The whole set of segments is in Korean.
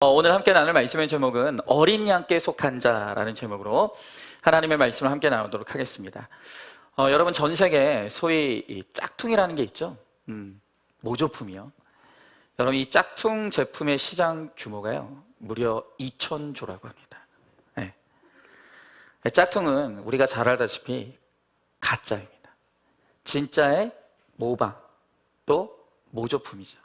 오늘 함께 나눌 말씀의 제목은 어린 양께 속한 자라는 제목으로 하나님의 말씀을 함께 나누도록 하겠습니다. 여러분, 전 세계에 소위 이 짝퉁이라는 게 있죠. 모조품이요. 여러분, 이 짝퉁 제품의 시장 규모가요 무려 2,000조라고 합니다. 네. 짝퉁은 우리가 잘 알다시피 가짜입니다. 진짜의 모방, 또 모조품이죠.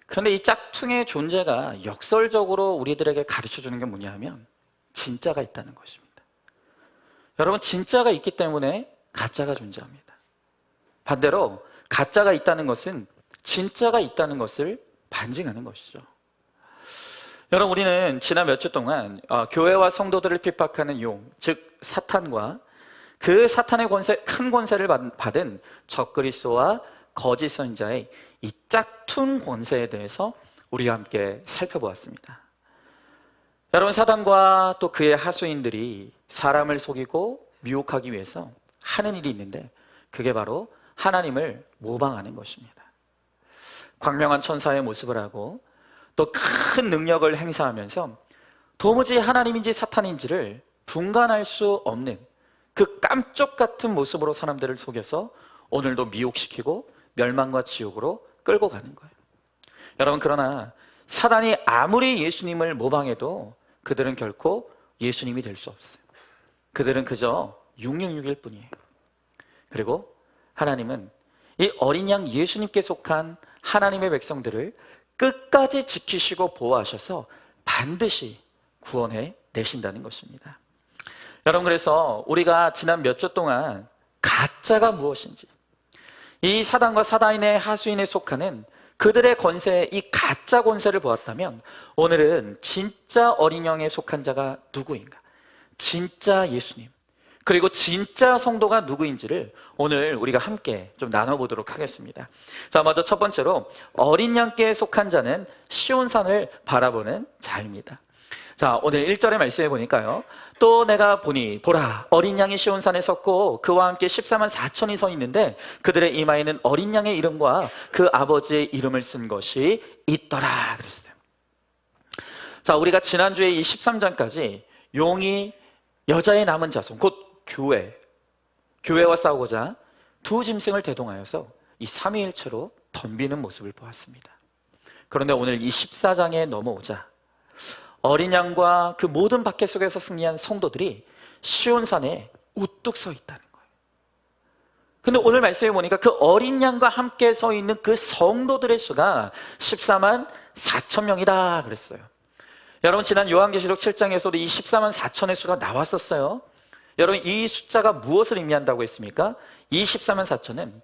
그런데 이 짝퉁의 존재가 역설적으로 우리들에게 가르쳐주는 게 뭐냐 하면 진짜가 있다는 것입니다. 여러분, 진짜가 있기 때문에 가짜가 존재합니다. 반대로 가짜가 있다는 것은 진짜가 있다는 것을 반증하는 것이죠. 여러분, 우리는 지난 몇 주 동안 교회와 성도들을 핍박하는 용, 즉 사탄과 그 사탄의 큰 권세를 받은 적그리스도와 거짓 선지자의 이 짝퉁 권세에 대해서 우리가 함께 살펴보았습니다. 여러분, 사단과 또 그의 하수인들이 사람을 속이고 미혹하기 위해서 하는 일이 있는데 그게 바로 하나님을 모방하는 것입니다. 광명한 천사의 모습을 하고 또 큰 능력을 행사하면서 도무지 하나님인지 사탄인지를 분간할 수 없는 그 깜쪽 같은 모습으로 사람들을 속여서 오늘도 미혹시키고 멸망과 지옥으로 끌고 가는 거예요. 여러분, 그러나 사단이 아무리 예수님을 모방해도 그들은 결코 예수님이 될 수 없어요. 그들은 그저 666일 뿐이에요. 그리고 하나님은 이 어린 양 예수님께 속한 하나님의 백성들을 끝까지 지키시고 보호하셔서 반드시 구원해 내신다는 것입니다. 여러분, 그래서 우리가 지난 몇 주 동안 가짜가 무엇인지, 이 사단과 사단의 하수인에 속하는 그들의 권세, 이 가짜 권세를 보았다면 오늘은 진짜 어린 양에 속한 자가 누구인가, 진짜 예수님, 그리고 진짜 성도가 누구인지를 오늘 우리가 함께 좀 나눠보도록 하겠습니다. 자, 먼저 첫 번째로 어린 양께 속한 자는 시온산을 바라보는 자입니다. 자, 오늘 1절의 말씀해 보니까요, 또 내가 보니 보라, 어린 양이 시온산에 섰고 그와 함께 14만 4천이 서 있는데 그들의 이마에는 어린 양의 이름과 그 아버지의 이름을 쓴 것이 있더라 그랬어요. 자, 우리가 지난주에 이 13장까지 용이 여자의 남은 자손, 곧 교회와 싸우고자 두 짐승을 대동하여서 이 삼위일체로 덤비는 모습을 보았습니다. 그런데 오늘 이 14장에 넘어오자 어린 양과 그 모든 박해 속에서 승리한 성도들이 시온산에 우뚝 서 있다는 거예요. 근데 오늘 말씀해 보니까 그 어린 양과 함께 서 있는 그 성도들의 수가 14만 4천 명이다 그랬어요. 여러분, 지난 요한계시록 7장에서도 이 14만 4천의 수가 나왔었어요. 여러분, 이 숫자가 무엇을 의미한다고 했습니까? 이 14만 4천은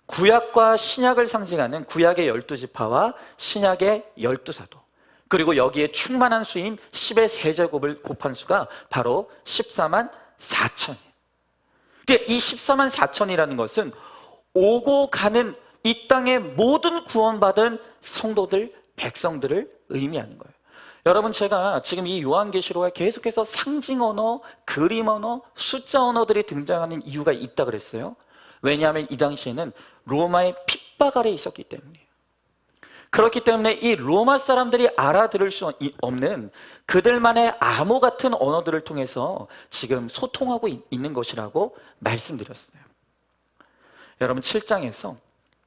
구약과 신약을 상징하는 구약의 12지파와 신약의 12사도, 그리고 여기에 충만한 수인 10의 세제곱을 곱한 수가 바로 14만 4천이에요. 이 14만 4천이라는 것은 오고 가는 이 땅의 모든 구원받은 성도들, 백성들을 의미하는 거예요. 여러분, 제가 지금 이 요한계시록에 계속해서 상징 언어, 그림 언어, 숫자 언어들이 등장하는 이유가 있다 그랬어요. 왜냐하면 이 당시에는 로마의 핍박 아래에 있었기 때문이에요. 그렇기 때문에 이 로마 사람들이 알아들을 수 없는 그들만의 암호 같은 언어들을 통해서 지금 소통하고 있는 것이라고 말씀드렸어요. 여러분, 7장에서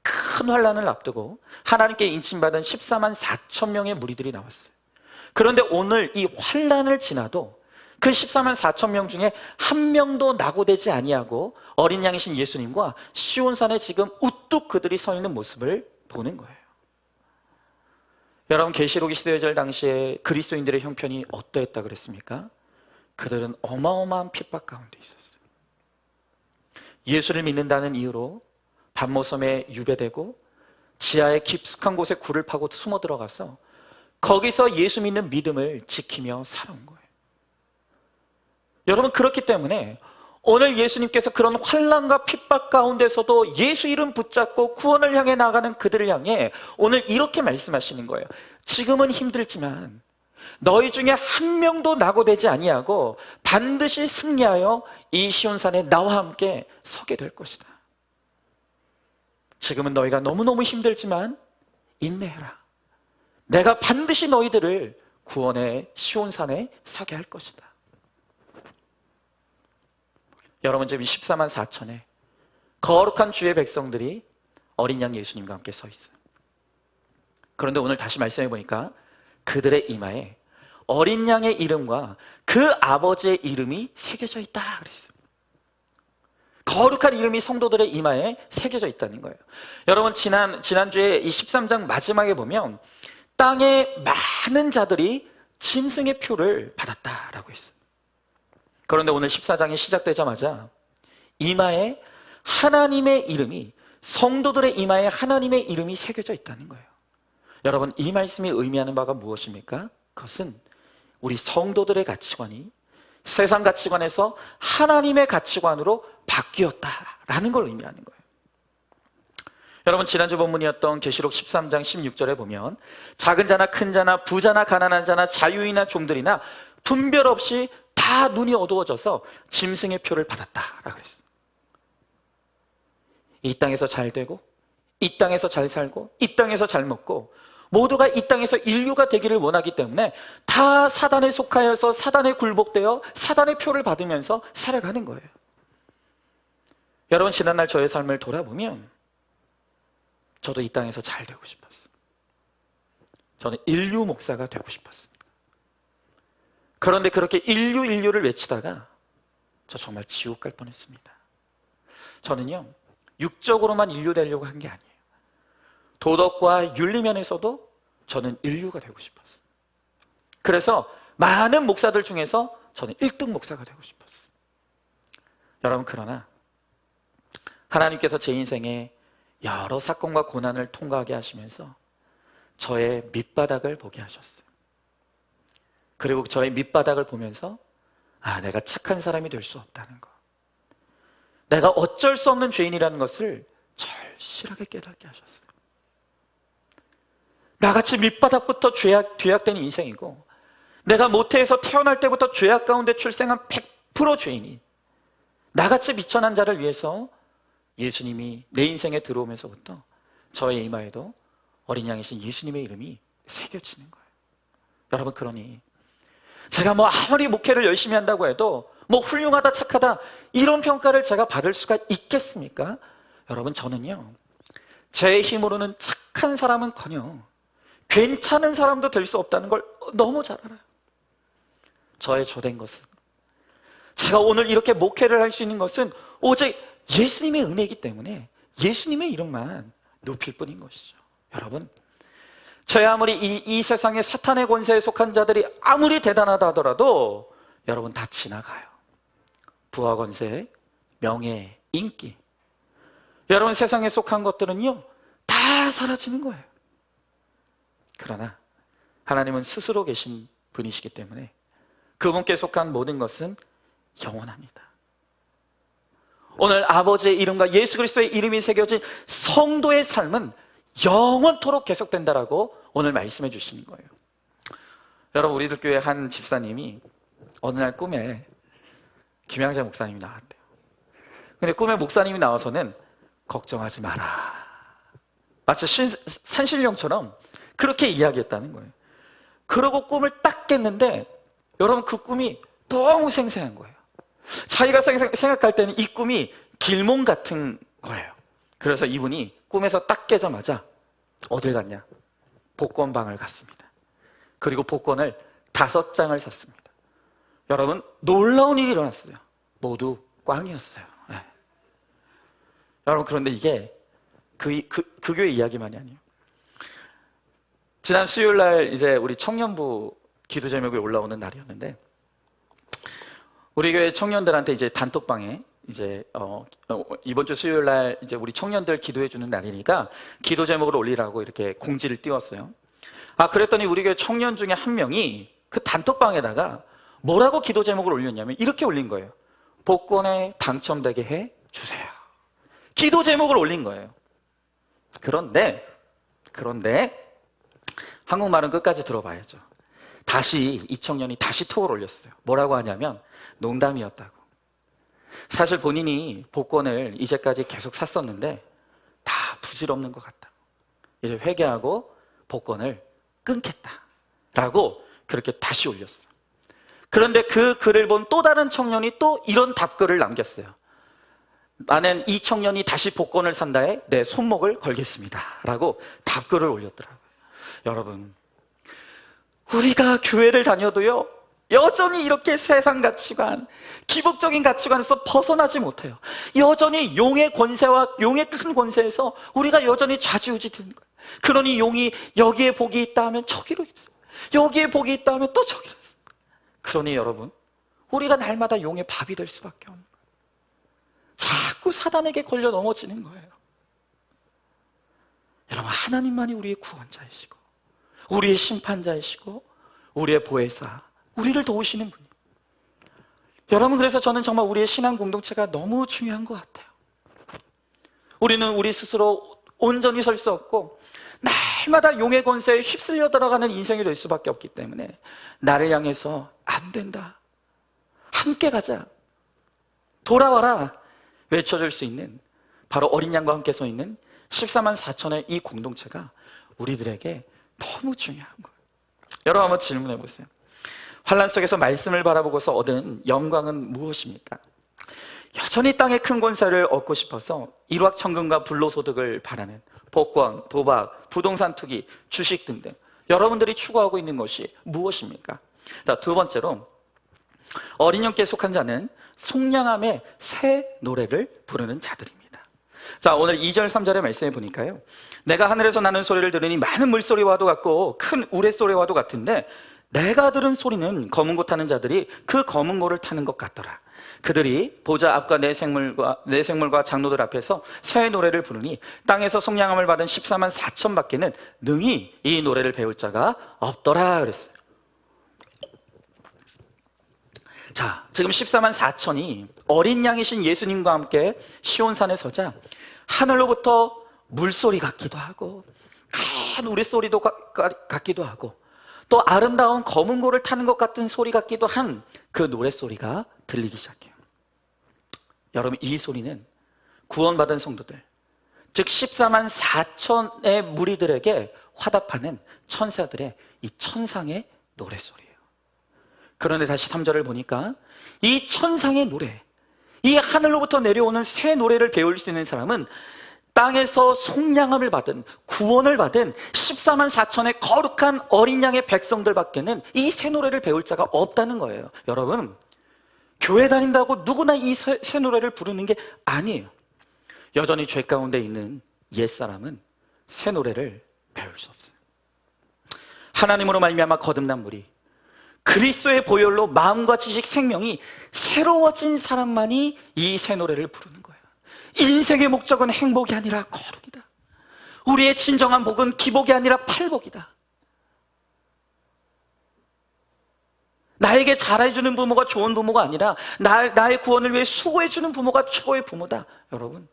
큰 환란을 앞두고 하나님께 인침받은 14만 4천 명의 무리들이 나왔어요. 그런데 오늘 이 환란을 지나도 그 14만 4천 명 중에 한 명도 낙오되지 아니하고 어린 양이신 예수님과 시온산에 지금 우뚝 그들이 서 있는 모습을 보는 거예요. 여러분, 계시록 시대절 당시에 그리스도인들의 형편이 어떠했다 그랬습니까? 그들은 어마어마한 핍박 가운데 있었어요. 예수를 믿는다는 이유로 밤모섬에 유배되고 지하의 깊숙한 곳에 굴을 파고 숨어 들어가서 거기서 예수 믿는 믿음을 지키며 살아온 거예요. 여러분, 그렇기 때문에 오늘 예수님께서 그런 환난과 핍박 가운데서도 예수 이름 붙잡고 구원을 향해 나가는 그들을 향해 오늘 이렇게 말씀하시는 거예요. 지금은 힘들지만 너희 중에 한 명도 낙오되지 아니하고 반드시 승리하여 이 시온산에 나와 함께 서게 될 것이다. 지금은 너희가 너무너무 힘들지만 인내해라. 내가 반드시 너희들을 구원의 시온산에 서게 할 것이다. 여러분, 지금 14만 4천의 거룩한 주의 백성들이 어린 양 예수님과 함께 서 있어요. 그런데 오늘 다시 말씀해 보니까 그들의 이마에 어린 양의 이름과 그 아버지의 이름이 새겨져 있다 그랬어요. 거룩한 이름이 성도들의 이마에 새겨져 있다는 거예요. 여러분, 지난주에 이 13장 마지막에 보면 땅에 많은 자들이 짐승의 표를 받았다라고 했어요. 그런데 오늘 14장이 시작되자마자 이마에 하나님의 이름이, 성도들의 이마에 하나님의 이름이 새겨져 있다는 거예요. 여러분, 이 말씀이 의미하는 바가 무엇입니까? 그것은 우리 성도들의 가치관이 세상 가치관에서 하나님의 가치관으로 바뀌었다라는 걸 의미하는 거예요. 여러분, 지난주 본문이었던 계시록 13장 16절에 보면 작은 자나 큰 자나 부자나 가난한 자나 자유인이나 종들이나 분별 없이 다 눈이 어두워져서 짐승의 표를 받았다라고 그랬어요. 이 땅에서 잘 되고, 이 땅에서 잘 살고, 이 땅에서 잘 먹고, 모두가 이 땅에서 인류가 되기를 원하기 때문에 다 사단에 속하여서 사단에 굴복되어 사단의 표를 받으면서 살아가는 거예요. 여러분, 지난날 저의 삶을 돌아보면 저도 이 땅에서 잘 되고 싶었어요. 저는 인류 목사가 되고 싶었습니다. 그런데 그렇게 인류를 외치다가 저 정말 지옥 갈 뻔했습니다. 저는요, 육적으로만 인류 되려고 한 게 아니에요. 도덕과 윤리 면에서도 저는 인류가 되고 싶었어요. 그래서 많은 목사들 중에서 저는 1등 목사가 되고 싶었어요. 여러분, 그러나 하나님께서 제 인생에 여러 사건과 고난을 통과하게 하시면서 저의 밑바닥을 보게 하셨어요. 그리고 저의 밑바닥을 보면서 내가 착한 사람이 될 수 없다는 것, 내가 어쩔 수 없는 죄인이라는 것을 절실하게 깨닫게 하셨어요. 나같이 밑바닥부터 죄악된 인생이고, 내가 모태에서 태어날 때부터 죄악 가운데 출생한 100% 죄인이, 나같이 비천한 자를 위해서 예수님이 내 인생에 들어오면서부터 저의 이마에도 어린 양이신 예수님의 이름이 새겨지는 거예요. 여러분, 그러니 제가 아무리 목회를 열심히 한다고 해도 훌륭하다, 착하다, 이런 평가를 제가 받을 수가 있겠습니까? 여러분, 저는요, 제 힘으로는 착한 사람은커녕 괜찮은 사람도 될 수 없다는 걸 너무 잘 알아요. 저의 주된 것은, 제가 오늘 이렇게 목회를 할 수 있는 것은 오직 예수님의 은혜이기 때문에 예수님의 이름만 높일 뿐인 것이죠. 여러분, 저야 아무리 이 세상의 사탄의 권세에 속한 자들이 아무리 대단하다 하더라도 여러분, 다 지나가요. 부와 권세, 명예, 인기, 여러분, 세상에 속한 것들은요 다 사라지는 거예요. 그러나 하나님은 스스로 계신 분이시기 때문에 그분께 속한 모든 것은 영원합니다. 오늘 아버지의 이름과 예수 그리스도의 이름이 새겨진 성도의 삶은 영원토록 계속된다라고 오늘 말씀해 주시는 거예요. 여러분, 우리들 교회 한 집사님이 어느 날 꿈에 김양자 목사님이 나왔대요. 근데 꿈에 목사님이 나와서는 걱정하지 마라, 마치 산신령처럼 그렇게 이야기했다는 거예요. 그러고 꿈을 딱 깼는데 여러분, 그 꿈이 너무 생생한 거예요. 자기가 생각할 때는 이 꿈이 길몽 같은 거예요. 그래서 이분이 꿈에서 딱 깨자마자 어딜 갔냐? 복권방을 갔습니다. 그리고 복권을 5장을 샀습니다. 여러분, 놀라운 일이 일어났어요. 모두 꽝이었어요. 네. 여러분, 그런데 이게 그 교회 이야기만이 아니에요. 지난 수요일 날 이제 우리 청년부 기도 제목이 올라오는 날이었는데, 우리 교회 청년들한테 이제 단톡방에 이제 이번 주 수요일 날 이제 우리 청년들 기도해 주는 날이니까 기도 제목을 올리라고 이렇게 공지를 띄웠어요. 그랬더니 우리 교회 청년 중에 한 명이 그 단톡방에다가 뭐라고 기도 제목을 올렸냐면 이렇게 올린 거예요. 복권에 당첨되게 해 주세요. 기도 제목을 올린 거예요. 그런데 한국말은 끝까지 들어봐야죠. 다시 이 청년이 다시 톡을 올렸어요. 뭐라고 하냐면 농담이었다고. 사실 본인이 복권을 이제까지 계속 샀었는데 다 부질없는 것 같다고. 이제 회개하고 복권을 끊겠다라고 그렇게 다시 올렸어요. 그런데 그 글을 본 또 다른 청년이 또 이런 답글을 남겼어요. 나는 이 청년이 다시 복권을 산다에 내 손목을 걸겠습니다 라고 답글을 올렸더라고요. 여러분, 우리가 교회를 다녀도요, 여전히 이렇게 세상 가치관, 기복적인 가치관에서 벗어나지 못해요. 여전히 용의 권세와 용의 큰 권세에서 우리가 여전히 좌지우지 되는 거예요. 그러니 용이 여기에 복이 있다 하면 저기로 있어요. 여기에 복이 있다 하면 또 저기로 있어요. 그러니 여러분, 우리가 날마다 용의 밥이 될 수밖에 없는 거예요. 자꾸 사단에게 걸려 넘어지는 거예요. 여러분, 하나님만이 우리의 구원자이시고 우리의 심판자이시고 우리의 보혜사, 우리를 도우시는 분이에요. 여러분, 그래서 저는 정말 우리의 신앙 공동체가 너무 중요한 것 같아요. 우리는 우리 스스로 온전히 설 수 없고 날마다 용의 권세에 휩쓸려 들어가는 인생이 될 수밖에 없기 때문에 나를 향해서 안 된다, 함께 가자, 돌아와라 외쳐줄 수 있는 바로 어린 양과 함께 서 있는 14만 4천의 이 공동체가 우리들에게 너무 중요한 거예요. 여러분, 한번 질문해 보세요. 환난 속에서 말씀을 바라보고서 얻은 영광은 무엇입니까? 여전히 땅의 큰 권세를 얻고 싶어서 일확천금과 불로소득을 바라는 복권, 도박, 부동산 투기, 주식 등등 여러분들이 추구하고 있는 것이 무엇입니까? 자, 두 번째로 어린 영께 속한 자는 속량함의 새 노래를 부르는 자들입니다. 자, 오늘 2절 3절의 말씀에 보니까요, 내가 하늘에서 나는 소리를 들으니 많은 물소리와도 같고 큰 우레소리와도 같은데 내가 들은 소리는 검은 고 타는 자들이 그 검은 고를 타는 것 같더라. 그들이 보좌 앞과 내 생물과 장로들 앞에서 새 노래를 부르니 땅에서 속량함을 받은 14만 4천 밖에는 능히 이 노래를 배울 자가 없더라 그랬어요. 자, 지금 14만 4천이 어린 양이신 예수님과 함께 시온산에 서자 하늘로부터 물소리 같기도 하고 큰 우레소리도 같기도 하고 또 아름다운 검은 고를 타는 것 같은 소리 같기도 한 그 노랫소리가 들리기 시작해요. 여러분, 이 소리는 구원받은 성도들, 즉 14만 4천의 무리들에게 화답하는 천사들의 이 천상의 노랫소리예요. 그런데 다시 3절을 보니까 이 천상의 노래, 이 하늘로부터 내려오는 새 노래를 배울 수 있는 사람은 땅에서 속량함을 받은, 구원을 받은 14만 4천의 거룩한 어린 양의 백성들 밖에는 이 새 노래를 배울 자가 없다는 거예요. 여러분, 교회 다닌다고 누구나 이 새 노래를 부르는 게 아니에요. 여전히 죄 가운데 있는 옛사람은 새 노래를 배울 수 없어요. 하나님으로 말미암아 거듭난 무리, 그리스도의 보혈로 마음과 지식, 생명이 새로워진 사람만이 이 새 노래를 부르는 거예요. 인생의 목적은 행복이 아니라 거룩이다. 우리의 진정한 복은 기복이 아니라 팔복이다. 나에게 잘해주는 부모가 좋은 부모가 아니라 나의 구원을 위해 수고해주는 부모가 최고의 부모다. 여러분,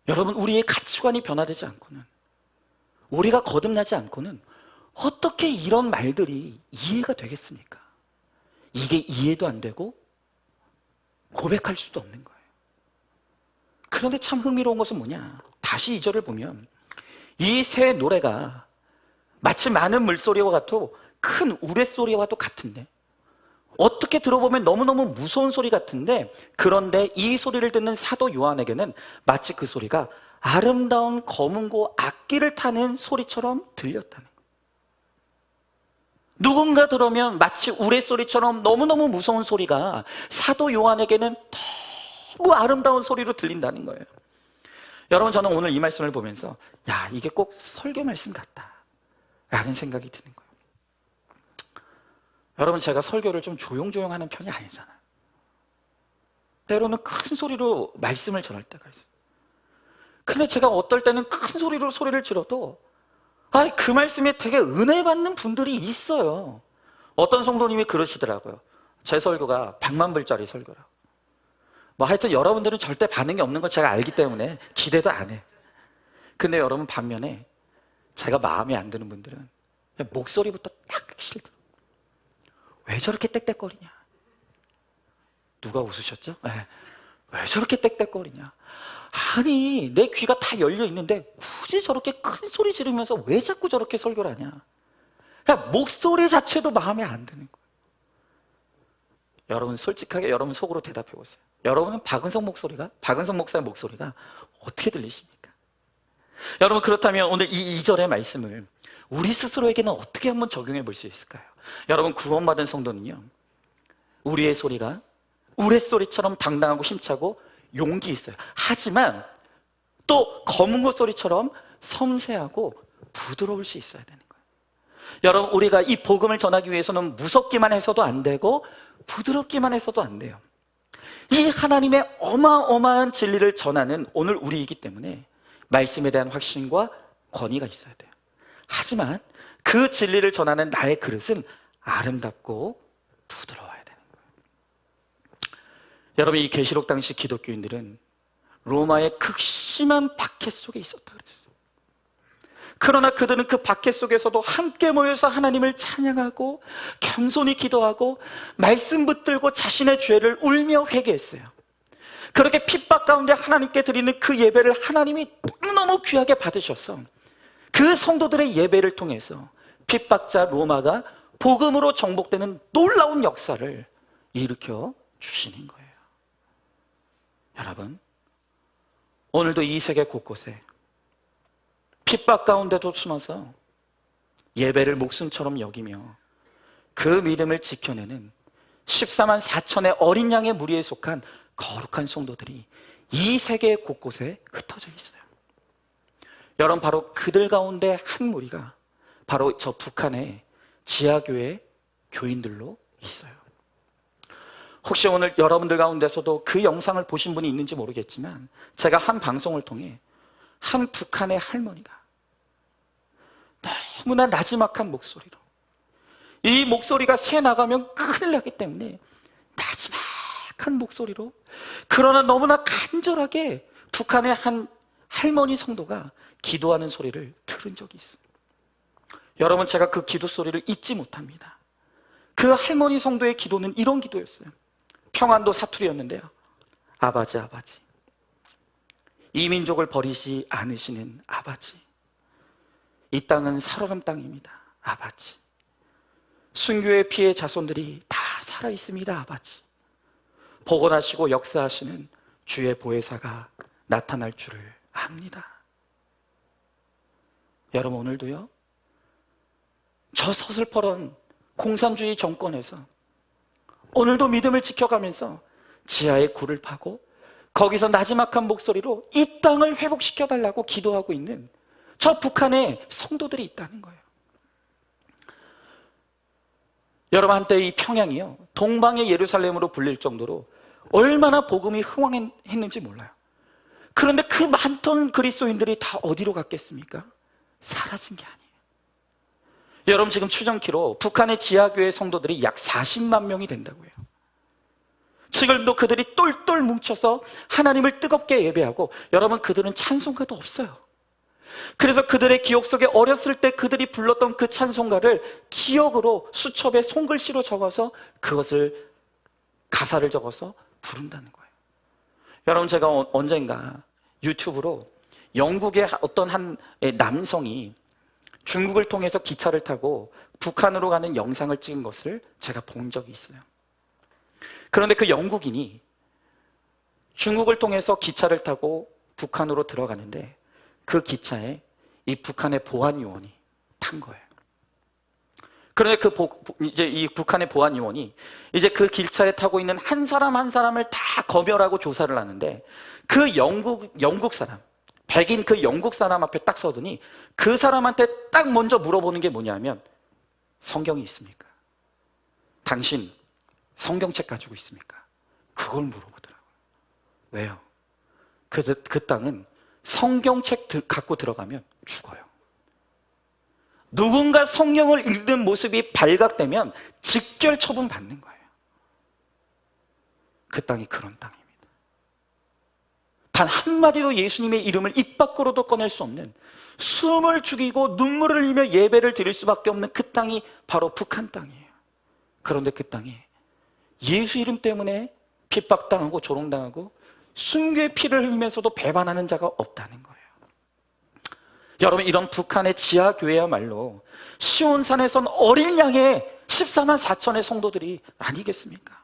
우리의 가치관이 변화되지 않고는, 우리가 거듭나지 않고는 어떻게 이런 말들이 이해가 되겠습니까? 이게 이해도 안 되고 고백할 수도 없는 거예요. 그런데 참 흥미로운 것은 뭐냐? 다시 2절을 보면 이 새 노래가 마치 많은 물소리와 같고 큰 우레소리와도 같은데, 어떻게 들어보면 너무너무 무서운 소리 같은데, 그런데 이 소리를 듣는 사도 요한에게는 마치 그 소리가 아름다운 검은고 악기를 타는 소리처럼 들렸다는 거예요. 누군가 들으면 마치 우레소리처럼 너무너무 무서운 소리가 사도 요한에게는 너무 아름다운 소리로 들린다는 거예요. 여러분, 저는 오늘 이 말씀을 보면서 야, 이게 꼭 설교 말씀 같다 라는 생각이 드는 거예요. 여러분, 제가 설교를 좀 조용조용 하는 편이 아니잖아요. 때로는 큰 소리로 말씀을 전할 때가 있어요. 근데 제가 어떨 때는 큰 소리로 소리를 질러도 그 말씀에 되게 은혜 받는 분들이 있어요. 어떤 성도님이 그러시더라고요. 제 설교가 100만 불짜리 설교라고. 하여튼 여러분들은 절대 반응이 없는 걸 제가 알기 때문에 기대도 안 해. 근데 여러분, 반면에 제가 마음에 안 드는 분들은 그냥 목소리부터 딱 싫다. 왜 저렇게 떽떽거리냐? 누가 웃으셨죠? 네. 왜 저렇게 떽떽거리냐? 아니, 내 귀가 다 열려 있는데 굳이 저렇게 큰 소리 지르면서 왜 자꾸 저렇게 설교를 하냐? 그냥 목소리 자체도 마음에 안 드는 거예요. 여러분 솔직하게 여러분 속으로 대답해 보세요. 여러분은 박은성 목사의 목소리가 어떻게 들리십니까? 여러분 그렇다면 오늘 이 2절의 말씀을 우리 스스로에게는 어떻게 한번 적용해 볼 수 있을까요? 여러분 구원받은 성도는요, 우리의 소리가 우레소리처럼 당당하고 힘차고 용기 있어요. 하지만 또 검은 소리처럼 섬세하고 부드러울 수 있어야 되는 거예요. 여러분 우리가 이 복음을 전하기 위해서는 무섭기만 해서도 안 되고 부드럽기만 해서도 안 돼요. 이 하나님의 어마어마한 진리를 전하는 오늘 우리이기 때문에 말씀에 대한 확신과 권위가 있어야 돼요. 하지만 그 진리를 전하는 나의 그릇은 아름답고 부드러워야 되는 거예요. 여러분 이 계시록 당시 기독교인들은 로마의 극심한 박해 속에 있었다 그랬어요. 그러나 그들은 그 박해 속에서도 함께 모여서 하나님을 찬양하고 겸손히 기도하고 말씀 붙들고 자신의 죄를 울며 회개했어요. 그렇게 핍박 가운데 하나님께 드리는 그 예배를 하나님이 너무 귀하게 받으셔서 그 성도들의 예배를 통해서 핍박자 로마가 복음으로 정복되는 놀라운 역사를 일으켜 주시는 거예요. 여러분, 오늘도 이 세계 곳곳에 핍박 가운데도 숨어서 예배를 목숨처럼 여기며 그 믿음을 지켜내는 14만 4천의 어린 양의 무리에 속한 거룩한 성도들이 이 세계 곳곳에 흩어져 있어요. 여러분 바로 그들 가운데 한 무리가 바로 저 북한의 지하교회 교인들로 있어요. 혹시 오늘 여러분들 가운데서도 그 영상을 보신 분이 있는지 모르겠지만 제가 한 방송을 통해 한 북한의 할머니가 너무나 나지막한 목소리로, 이 목소리가 새 나가면 큰일 나기 때문에 나지막한 목소리로, 그러나 너무나 간절하게 북한의 한 할머니 성도가 기도하는 소리를 들은 적이 있어요. 여러분 제가 그 기도 소리를 잊지 못합니다. 그 할머니 성도의 기도는 이런 기도였어요. 평안도 사투리였는데요. 아버지 아버지, 이 민족을 버리지 않으시는 아버지, 이 땅은 살얼음 땅입니다. 아버지, 순교의 피해 자손들이 다 살아있습니다. 아버지, 복원하시고 역사하시는 주의 보혜사가 나타날 줄을 압니다. 여러분 오늘도요, 저 서슬퍼런 공산주의 정권에서 오늘도 믿음을 지켜가면서 지하의 굴을 파고 거기서 나지막한 목소리로 이 땅을 회복시켜달라고 기도하고 있는 저 북한의 성도들이 있다는 거예요. 여러분 한때 이 평양이요, 동방의 예루살렘으로 불릴 정도로 얼마나 복음이 흥왕했는지 몰라요. 그런데 그 많던 그리스도인들이 다 어디로 갔겠습니까? 사라진 게 아니에요. 여러분 지금 추정키로 북한의 지하교회 성도들이 약 40만 명이 된다고 해요. 지금도 그들이 똘똘 뭉쳐서 하나님을 뜨겁게 예배하고, 여러분 그들은 찬송가도 없어요. 그래서 그들의 기억 속에 어렸을 때 그들이 불렀던 그 찬송가를 기억으로 수첩에 손글씨로 적어서 그것을 가사를 적어서 부른다는 거예요. 여러분 제가 언젠가 유튜브로 영국의 어떤 한 남성이 중국을 통해서 기차를 타고 북한으로 가는 영상을 찍은 것을 제가 본 적이 있어요. 그런데 그 영국인이 중국을 통해서 기차를 타고 북한으로 들어가는데 그 기차에 이 북한의 보안 요원이 탄 거예요. 그런데 이제 이 북한의 보안 요원이 이제 그 기차에 타고 있는 한 사람 한 사람을 다 검열하고 조사를 하는데 그 영국 사람, 백인 그 영국 사람 앞에 딱 서더니 그 사람한테 딱 먼저 물어보는 게 뭐냐면, 성경이 있습니까? 당신 성경책 가지고 있습니까? 그걸 물어보더라고요. 왜요? 그 땅은 성경책 갖고 들어가면 죽어요. 누군가 성경을 읽는 모습이 발각되면 직결 처분 받는 거예요. 그 땅이 그런 땅입니다. 단 한마디도 예수님의 이름을 입 밖으로도 꺼낼 수 없는, 숨을 죽이고 눈물을 흘리며 예배를 드릴 수밖에 없는 그 땅이 바로 북한 땅이에요. 그런데 그 땅에 예수 이름 때문에 핍박당하고 조롱당하고 순교의 피를 흘리면서도 배반하는 자가 없다는 거예요. 여러분, 이런 북한의 지하교회야말로 시온산에선 어린 양의 14만 4천의 성도들이 아니겠습니까?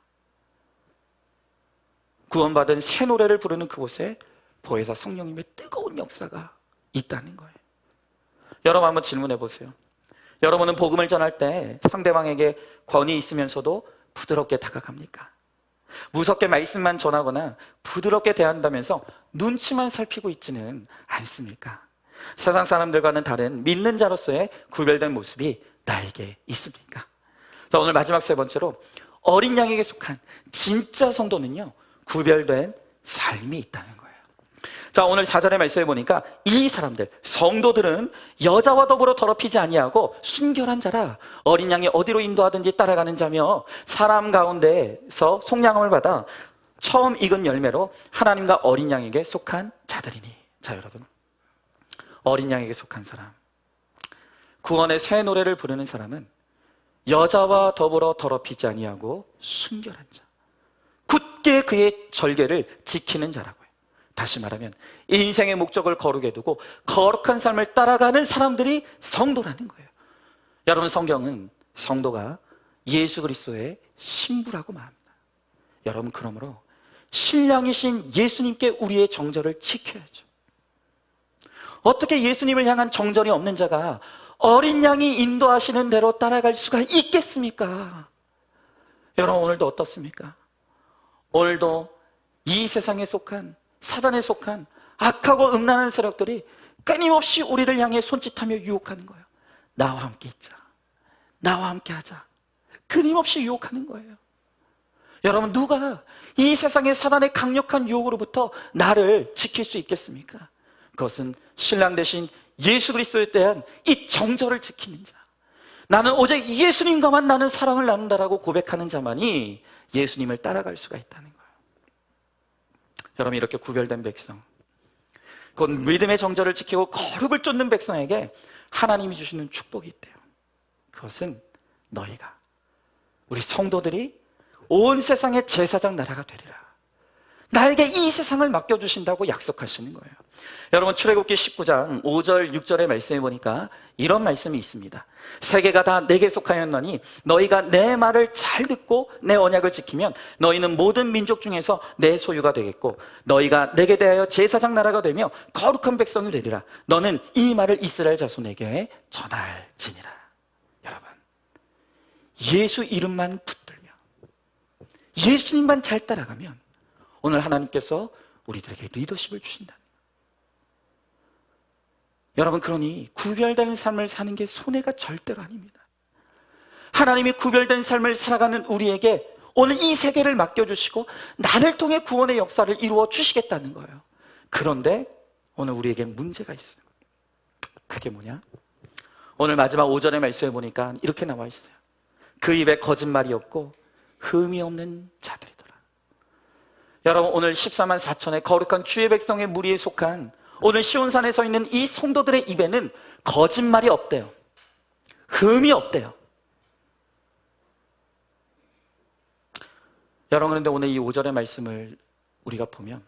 구원받은 새 노래를 부르는 그곳에 보혜사 성령님의 뜨거운 역사가 있다는 거예요. 여러분, 한번 질문해 보세요. 여러분은 복음을 전할 때 상대방에게 권위 있으면서도 부드럽게 다가갑니까? 무섭게 말씀만 전하거나 부드럽게 대한다면서 눈치만 살피고 있지는 않습니까? 세상 사람들과는 다른 믿는 자로서의 구별된 모습이 나에게 있습니까? 자, 오늘 마지막 세 번째로 어린 양에게 속한 진짜 성도는요, 구별된 삶이 있다는 거예요. 자, 오늘 4절의 말씀에 보니까 이 사람들, 성도들은 여자와 더불어 더럽히지 아니하고 순결한 자라, 어린 양이 어디로 인도하든지 따라가는 자며 사람 가운데서 속량함을 받아 처음 익은 열매로 하나님과 어린 양에게 속한 자들이니. 자, 여러분, 어린 양에게 속한 사람, 구원의 새 노래를 부르는 사람은 여자와 더불어 더럽히지 아니하고 순결한 자, 굳게 그의 절개를 지키는 자라고요. 다시 말하면 인생의 목적을 거룩에 두고 거룩한 삶을 따라가는 사람들이 성도라는 거예요. 여러분, 성경은 성도가 예수 그리스도의 신부라고 말합니다. 여러분, 그러므로 신랑이신 예수님께 우리의 정절을 지켜야죠. 어떻게 예수님을 향한 정절이 없는 자가 어린 양이 인도하시는 대로 따라갈 수가 있겠습니까? 여러분, 오늘도 어떻습니까? 오늘도 이 세상에 속한, 사단에 속한 악하고 음란한 세력들이 끊임없이 우리를 향해 손짓하며 유혹하는 거예요. 나와 함께 있자, 나와 함께 하자, 끊임없이 유혹하는 거예요. 여러분, 누가 이 세상의 사단의 강력한 유혹으로부터 나를 지킬 수 있겠습니까? 그것은 신랑 대신 예수 그리스도에 대한 이 정절을 지키는 자, 나는 오직 예수님과만 나는 사랑을 나눈다라고 고백하는 자만이 예수님을 따라갈 수가 있다는 거예요. 여러분, 이렇게 구별된 백성, 곧 믿음의 정절을 지키고 거룩을 쫓는 백성에게 하나님이 주시는 축복이 있대요. 그것은 너희가, 우리 성도들이 온 세상의 제사장 나라가 되리라. 나에게 이 세상을 맡겨주신다고 약속하시는 거예요. 여러분, 출애굽기 19장 5절 6절의 말씀에 보니까 이런 말씀이 있습니다. 세계가 다 내게 속하였노니 너희가 내 말을 잘 듣고 내 언약을 지키면 너희는 모든 민족 중에서 내 소유가 되겠고 너희가 내게 대하여 제사장 나라가 되며 거룩한 백성이 되리라. 너는 이 말을 이스라엘 자손에게 전할지니라. 여러분, 예수 이름만 붙들며 예수님만 잘 따라가면 오늘 하나님께서 우리들에게 리더십을 주신다. 여러분, 그러니 구별된 삶을 사는 게 손해가 절대로 아닙니다. 하나님이 구별된 삶을 살아가는 우리에게 오늘 이 세계를 맡겨주시고 나를 통해 구원의 역사를 이루어 주시겠다는 거예요. 그런데 오늘 우리에게 문제가 있어요. 그게 뭐냐? 오늘 마지막 5절의 말씀에 보니까 이렇게 나와 있어요. 그 입에 거짓말이 없고 흠이 없는 자들이더라. 여러분, 오늘 14만 4천의 거룩한 주의 백성의 무리에 속한 오늘 시온산에 서 있는 이 성도들의 입에는 거짓말이 없대요. 흠이 없대요. 여러분, 그런데 오늘 이 5절의 말씀을 우리가 보면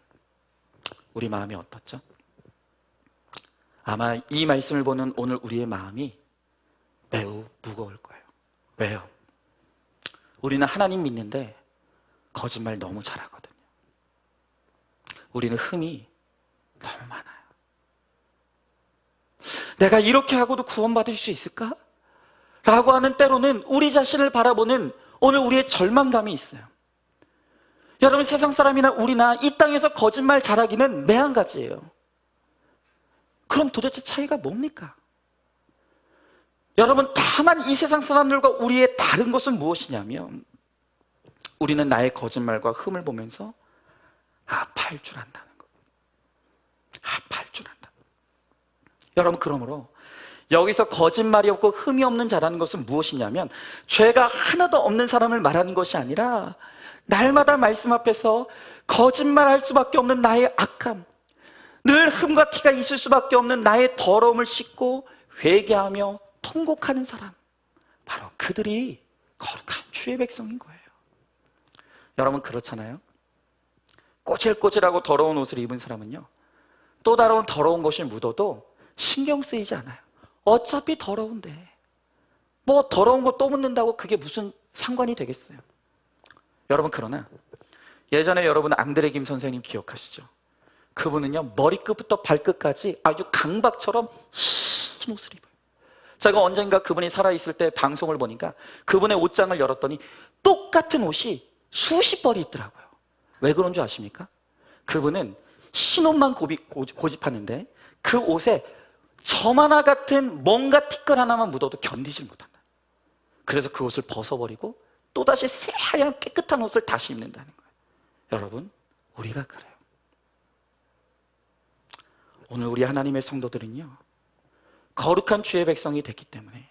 우리 마음이 어떻죠? 아마 이 말씀을 보는 오늘 우리의 마음이 매우 무거울 거예요. 왜요? 우리는 하나님 믿는데 거짓말 너무 잘하거든요. 우리는 흠이 너무 많아요. 내가 이렇게 하고도 구원받을 수 있을까? 라고 하는, 때로는 우리 자신을 바라보는 오늘 우리의 절망감이 있어요. 여러분, 세상 사람이나 우리나 이 땅에서 거짓말 잘하기는 매한가지예요. 그럼 도대체 차이가 뭡니까? 여러분, 다만 이 세상 사람들과 우리의 다른 것은 무엇이냐면 우리는 나의 거짓말과 흠을 보면서 아파할 줄 안다는 거예요. 아파할 줄 안다. 여러분, 그러므로 여기서 거짓말이 없고 흠이 없는 자라는 것은 무엇이냐면 죄가 하나도 없는 사람을 말하는 것이 아니라 날마다 말씀 앞에서 거짓말할 수밖에 없는 나의 악함, 늘 흠과 티가 있을 수밖에 없는 나의 더러움을 씻고 회개하며 통곡하는 사람, 바로 그들이 거룩한 주의 백성인 거예요. 여러분, 그렇잖아요. 꼬질꼬질하고 더러운 옷을 입은 사람은요, 또 다른 더러운 것이 묻어도 신경 쓰이지 않아요. 어차피 더러운데 뭐 더러운 거 또 묻는다고 그게 무슨 상관이 되겠어요. 여러분, 그러나 예전에 여러분 앙드레 김 선생님 기억하시죠? 그분은요, 머리끝부터 발끝까지 아주 강박처럼 흰 옷을 입어요. 제가 언젠가 그분이 살아있을 때 방송을 보니까 그분의 옷장을 열었더니 똑같은 옷이 수십 벌이 있더라고요. 왜 그런 줄 아십니까? 그분은 흰 옷만 고집하는데 그 옷에 점 하나 같은 뭔가 티끌 하나만 묻어도 견디질 못한다. 그래서 그 옷을 벗어버리고 또다시 새하얀 깨끗한 옷을 다시 입는다는 거예요. 여러분, 우리가 그래요. 오늘 우리 하나님의 성도들은요, 거룩한 주의 백성이 됐기 때문에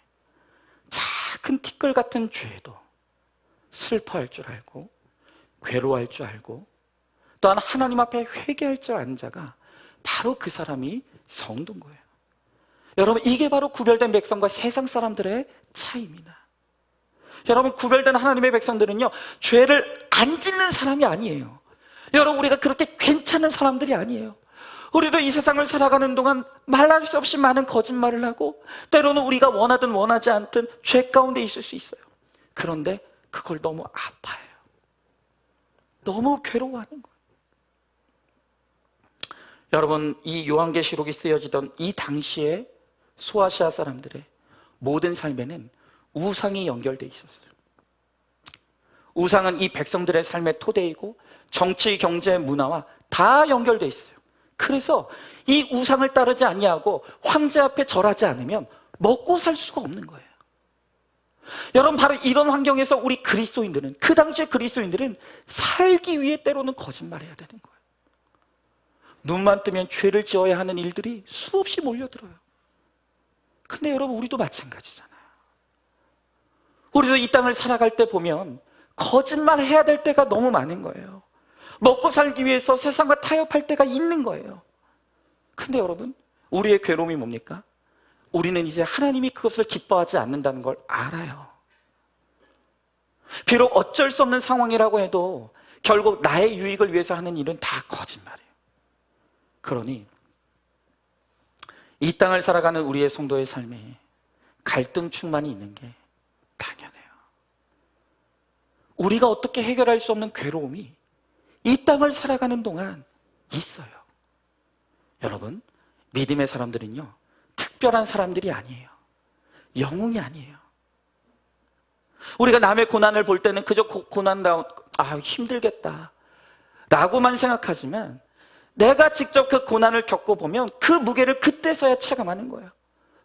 작은 티끌 같은 죄에도 슬퍼할 줄 알고 괴로워할 줄 알고 또한 하나님 앞에 회개할 줄 아는 자가 바로 그 사람이 성도인 거예요. 여러분, 이게 바로 구별된 백성과 세상 사람들의 차이입니다. 여러분, 구별된 하나님의 백성들은요, 죄를 안 짓는 사람이 아니에요. 여러분, 우리가 그렇게 괜찮은 사람들이 아니에요. 우리도 이 세상을 살아가는 동안 말할 수 없이 많은 거짓말을 하고 때로는 우리가 원하든 원하지 않든 죄 가운데 있을 수 있어요. 그런데 그걸 너무 아파해요. 너무 괴로워하는 거예요. 여러분, 이 요한계시록이 쓰여지던 이 당시에 소아시아 사람들의 모든 삶에는 우상이 연결되어 있었어요. 우상은 이 백성들의 삶의 토대이고 정치, 경제, 문화와 다 연결되어 있어요. 그래서 이 우상을 따르지 아니하고 황제 앞에 절하지 않으면 먹고 살 수가 없는 거예요. 여러분, 바로 이런 환경에서 우리 그리스도인들은, 그 당시의 그리스도인들은 살기 위해 때로는 거짓말해야 되는 거예요. 눈만 뜨면 죄를 지어야 하는 일들이 수없이 몰려들어요. 근데 여러분, 우리도 마찬가지잖아요. 우리도 이 땅을 살아갈 때 보면 거짓말해야 될 때가 너무 많은 거예요. 먹고 살기 위해서 세상과 타협할 때가 있는 거예요. 근데 여러분, 우리의 괴로움이 뭡니까? 우리는 이제 하나님이 그것을 기뻐하지 않는다는 걸 알아요. 비록 어쩔 수 없는 상황이라고 해도 결국 나의 유익을 위해서 하는 일은 다 거짓말이에요. 그러니 이 땅을 살아가는 우리의 성도의 삶에 갈등 충만이 있는 게 당연해요. 우리가 어떻게 해결할 수 없는 괴로움이 이 땅을 살아가는 동안 있어요. 여러분, 믿음의 사람들은요, 특별한 사람들이 아니에요. 영웅이 아니에요. 우리가 남의 고난을 볼 때는 그저 고난다운, 힘들겠다 라고만 생각하지만 내가 직접 그 고난을 겪어보면 그 무게를 그때서야 체감하는 거예요.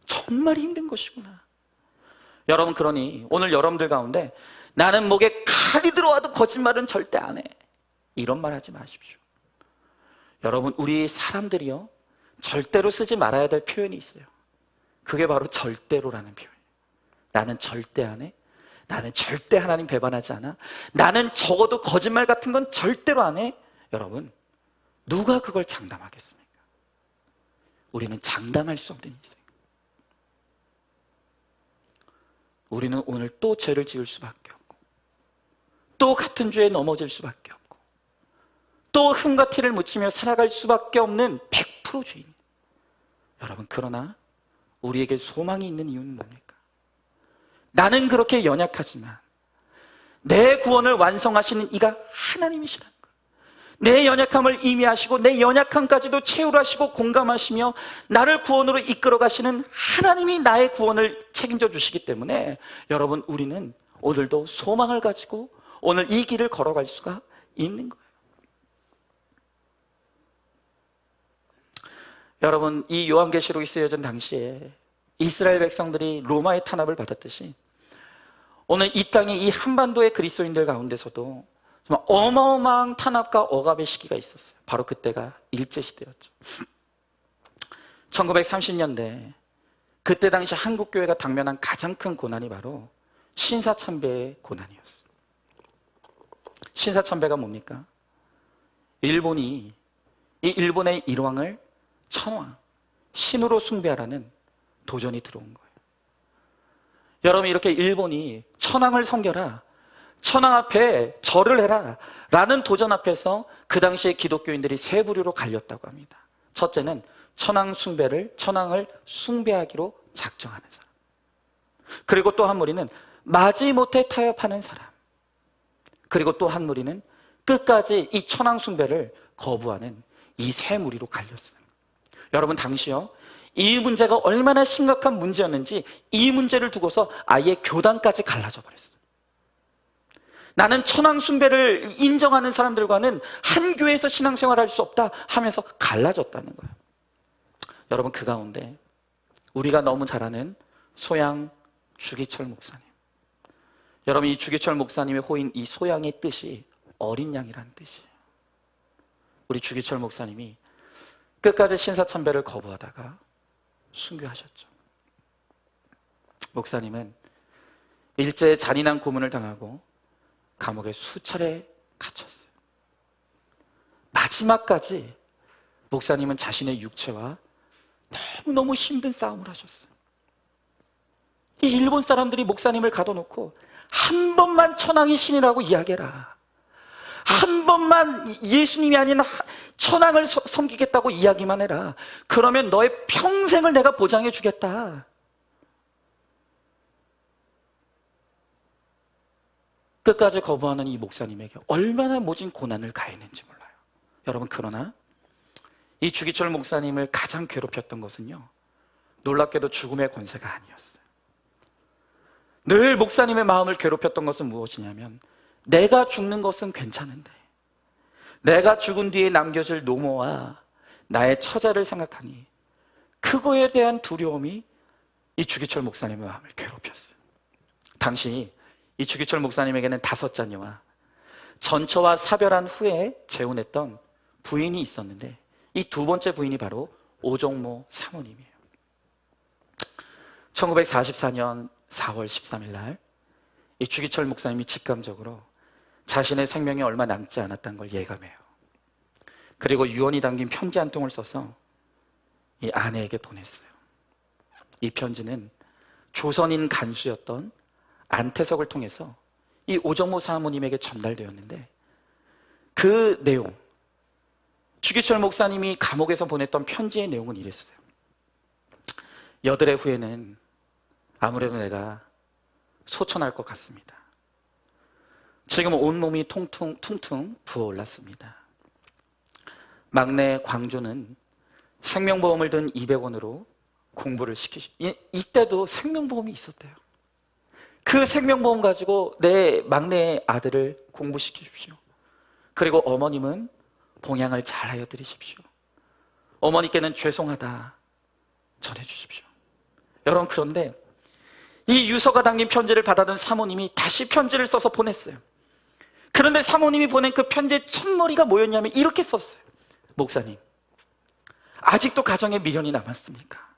정말 힘든 것이구나. 여러분, 그러니 오늘 여러분들 가운데 나는 목에 칼이 들어와도 거짓말은 절대 안 해, 이런 말 하지 마십시오. 여러분, 우리 사람들이요, 절대로 쓰지 말아야 될 표현이 있어요. 그게 바로 절대로라는 표현이에요. 나는 절대 안 해. 나는 절대 하나님 배반하지 않아. 나는 적어도 거짓말 같은 건 절대로 안 해. 여러분, 누가 그걸 장담하겠습니까? 우리는 장담할 수 없는 인생. 우리는 오늘 또 죄를 지을 수밖에 없고, 또 같은 죄에 넘어질 수밖에 없고, 또 흠과 티를 묻히며 살아갈 수밖에 없는 100% 죄인. 여러분, 그러나 우리에게 소망이 있는 이유는 뭡니까? 나는 그렇게 연약하지만 내 구원을 완성하시는 이가 하나님이시라는 거예요. 내 연약함을 이해하시고 내 연약함까지도 채울하시고 공감하시며 나를 구원으로 이끌어 가시는 하나님이 나의 구원을 책임져 주시기 때문에 여러분, 우리는 오늘도 소망을 가지고 오늘 이 길을 걸어갈 수가 있는 거예요. 여러분, 이 요한계시록이 쓰여진 당시에 이스라엘 백성들이 로마의 탄압을 받았듯이 오늘 이 땅의 이 한반도의 그리스도인들 가운데서도 정말 어마어마한 탄압과 억압의 시기가 있었어요. 바로 그때가 일제시대였죠. 1930년대 그때 당시 한국교회가 당면한 가장 큰 고난이 바로 신사참배의 고난이었어요. 신사참배가 뭡니까? 일본이 이 일본의 일왕을 천황, 신으로 숭배하라는 도전이 들어온 거예요. 여러분, 이렇게 일본이 천황을 섬겨라, 천황 앞에 절을 해라 라는 도전 앞에서 그 당시에 기독교인들이 세 부류로 갈렸다고 합니다. 첫째는 천황을 숭배하기로 작정하는 사람. 그리고 또 한 무리는 마지못해 타협하는 사람. 그리고 또 한 무리는 끝까지 이 천황 숭배를 거부하는 이 세 무리로 갈렸어요. 여러분, 당시요, 이 문제가 얼마나 심각한 문제였는지 이 문제를 두고서 아예 교단까지 갈라져 버렸어요. 나는 천황 숭배를 인정하는 사람들과는 한 교회에서 신앙생활할 수 없다 하면서 갈라졌다는 거예요. 여러분, 그 가운데 우리가 너무 잘 아는 소양 주기철 목사님. 여러분, 이 주기철 목사님의 호인 이 소양의 뜻이 어린 양이라는 뜻이에요. 우리 주기철 목사님이 끝까지 신사참배를 거부하다가 순교하셨죠. 목사님은 일제의 잔인한 고문을 당하고 감옥에 수차례 갇혔어요. 마지막까지 목사님은 자신의 육체와 너무너무 힘든 싸움을 하셨어요. 이 일본 사람들이 목사님을 가둬놓고 한 번만 천황이 신이라고 이야기해라. 한 번만 예수님이 아닌 천황을 섬기겠다고 이야기만 해라. 그러면 너의 평생을 내가 보장해 주겠다. 끝까지 거부하는 이 목사님에게 얼마나 모진 고난을 가했는지 몰라요. 여러분, 그러나 이 주기철 목사님을 가장 괴롭혔던 것은요, 놀랍게도 죽음의 권세가 아니었어요. 늘 목사님의 마음을 괴롭혔던 것은 무엇이냐면, 내가 죽는 것은 괜찮은데 내가 죽은 뒤에 남겨질 노모와 나의 처자를 생각하니 그거에 대한 두려움이 이 주기철 목사님의 마음을 괴롭혔어요. 당시 이 주기철 목사님에게는 5자녀와 전처와 사별한 후에 재혼했던 부인이 있었는데, 이 두 번째 부인이 바로 오종모 사모님이에요. 1944년 4월 13일 날 이 주기철 목사님이 직감적으로 자신의 생명이 얼마 남지 않았다는 걸 예감해요. 그리고 유언이 담긴 편지 한 통을 써서 이 아내에게 보냈어요. 이 편지는 조선인 간수였던 안태석을 통해서 이 오정모 사모님에게 전달되었는데, 그 내용, 주기철 목사님이 감옥에서 보냈던 편지의 내용은 이랬어요. 여드레 후에는 아무래도 내가 소천할 것 같습니다. 지금 온몸이 퉁퉁 부어올랐습니다. 막내 광조는 생명보험을 든 200원으로 공부를 이때도 생명보험이 있었대요. 그 생명보험 가지고 내 막내 아들을 공부시키십시오. 그리고 어머님은 봉양을 잘하여 드리십시오. 어머니께는 죄송하다 전해주십시오. 여러분, 그런데 이 유서가 담긴 편지를 받아든 사모님이 다시 편지를 써서 보냈어요. 그런데 사모님이 보낸 그 편지의 첫머리가 뭐였냐면 이렇게 썼어요. 목사님, 아직도 가정에 미련이 남았습니까?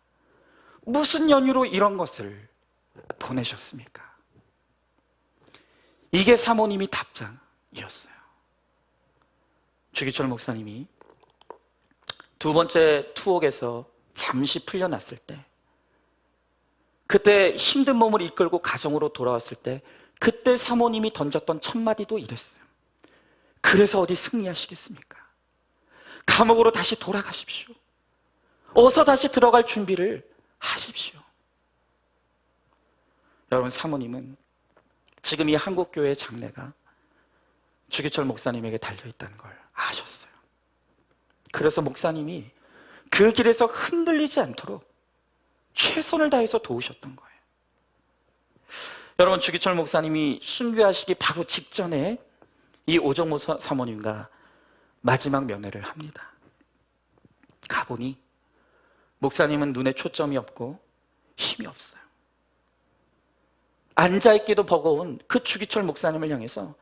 무슨 연유로 이런 것을 보내셨습니까? 이게 사모님이 답장이었어요. 주기철 목사님이 두 번째 투옥에서 잠시 풀려났을 때, 그때 힘든 몸을 이끌고 가정으로 돌아왔을 때, 그때 사모님이 던졌던 첫마디도 이랬어요. 그래서 어디 승리하시겠습니까? 감옥으로 다시 돌아가십시오. 어서 다시 들어갈 준비를 하십시오. 여러분, 사모님은 지금 이 한국교회의 장래가 주기철 목사님에게 달려있다는 걸 아셨어요. 그래서 목사님이 그 길에서 흔들리지 않도록 최선을 다해서 도우셨던 거예요. 여러분, 주기철 목사님이 순교하시기 바로 직전에 이 오정모 사모님과 마지막 면회를 합니다. 가보니 목사님은 눈에 초점이 없고 힘이 없어요. 앉아있기도 버거운 그 주기철 목사님을 향해서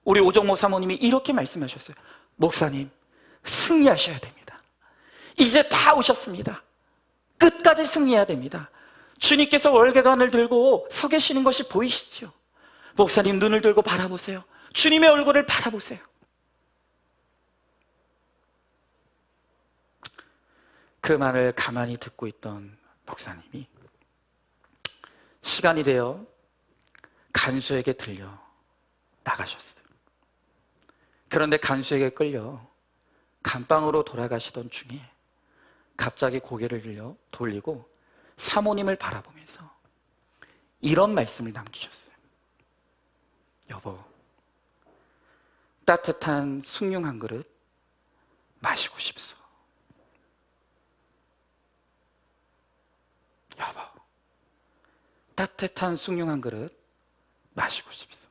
우리 오정모 사모님이 이렇게 말씀하셨어요. 목사님, 승리하셔야 됩니다. 이제 다 오셨습니다. 끝까지 승리해야 됩니다. 주님께서 월계관을 들고 서 계시는 것이 보이시죠? 목사님, 눈을 들고 바라보세요. 주님의 얼굴을 바라보세요. 그 말을 가만히 듣고 있던 목사님이 시간이 되어 간수에게 들려 나가셨어요. 그런데 간수에게 끌려 감방으로 돌아가시던 중에 갑자기 고개를 돌리고 사모님을 바라보면서 이런 말씀을 남기셨어요. 여보, 따뜻한 숭늉 한 그릇 마시고 싶소. 여보, 따뜻한 숭늉 한 그릇 마시고 싶소.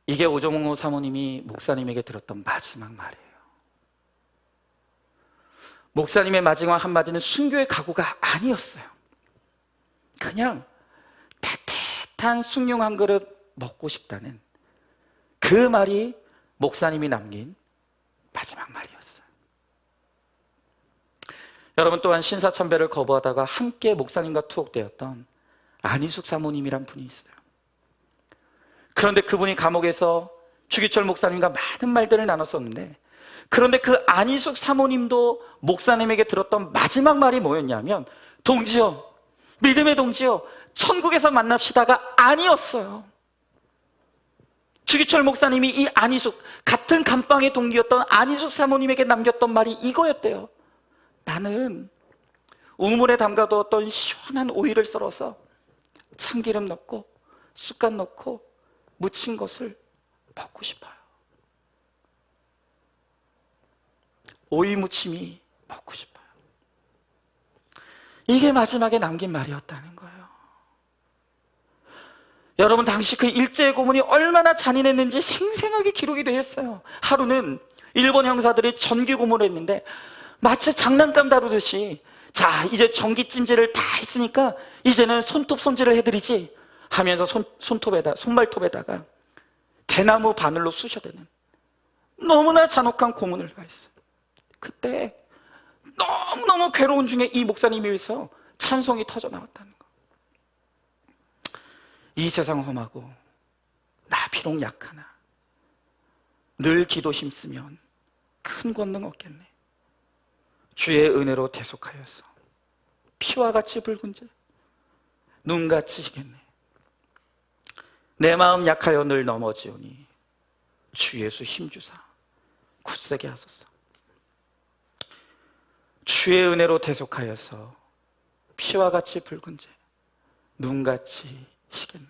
이게 오정호 사모님이 목사님에게 들었던 마지막 말이에요. 목사님의 마지막 한마디는 순교의 각오가 아니었어요. 그냥 따뜻한 숭늉 한 그릇 먹고 싶다는 그 말이 목사님이 남긴 마지막 말이었어요. 여러분, 또한 신사참배를 거부하다가 함께 목사님과 투옥되었던 안희숙 사모님이란 분이 있어요. 그런데 그분이 감옥에서 주기철 목사님과 많은 말들을 나눴었는데, 그런데 그 안희숙 사모님도 목사님에게 들었던 마지막 말이 뭐였냐면, 동지여, 믿음의 동지여, 천국에서 만납시다가 아니었어요. 주기철 목사님이 이 안희숙, 같은 감방의 동기였던 안희숙 사모님에게 남겼던 말이 이거였대요. 나는 우물에 담가두었던 시원한 오이를 썰어서 참기름 넣고 쑥갓 넣고 무친 것을 먹고 싶어요. 오이 무침이 먹고 싶어요. 이게 마지막에 남긴 말이었다는 거예요. 여러분, 당시 그 일제의 고문이 얼마나 잔인했는지 생생하게 기록이 되어 있어요. 하루는 일본 형사들이 전기 고문을 했는데 마치 장난감 다루듯이, 자, 이제 전기찜질을 다 했으니까 이제는 손톱 손질을 해드리지 하면서 손발톱에다가 대나무 바늘로 쑤셔대는 너무나 잔혹한 고문을 가했어요. 그때 너무너무 괴로운 중에 이 목사님이 위해서 찬송이 터져 나왔다는 거. 이 세상 험하고 나 비록 약하나 늘 기도 힘쓰면 큰 권능 얻겠네. 주의 은혜로 대속하여서 피와 같이 붉은 자 눈같이 희겠네. 내 마음 약하여 늘 넘어지오니 주 예수 힘주사 굳세게 하소서. 주의 은혜로 대속하여서 피와 같이 붉은 자 눈같이 희겠네.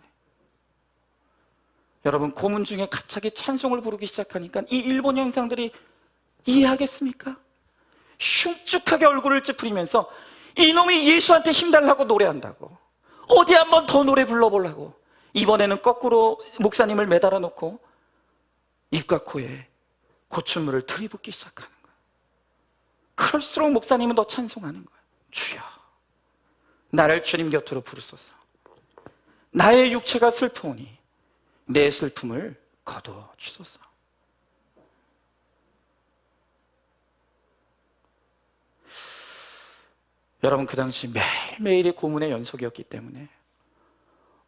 여러분, 고문 중에 갑자기 찬송을 부르기 시작하니까 이 일본 형상들이 이해하겠습니까? 흉측하게 얼굴을 찌푸리면서 이놈이 예수한테 힘달라고 노래한다고, 어디 한번 더 노래 불러보려고 이번에는 거꾸로 목사님을 매달아 놓고 입과 코에 고추물을 들이붓기 시작하는 거예요. 그럴수록 목사님은 더 찬송하는 거예요. 주여, 나를 주님 곁으로 부르소서. 나의 육체가 슬프오니 내 슬픔을 거두어 주소서. 여러분, 그 당시 매일매일의 고문의 연속이었기 때문에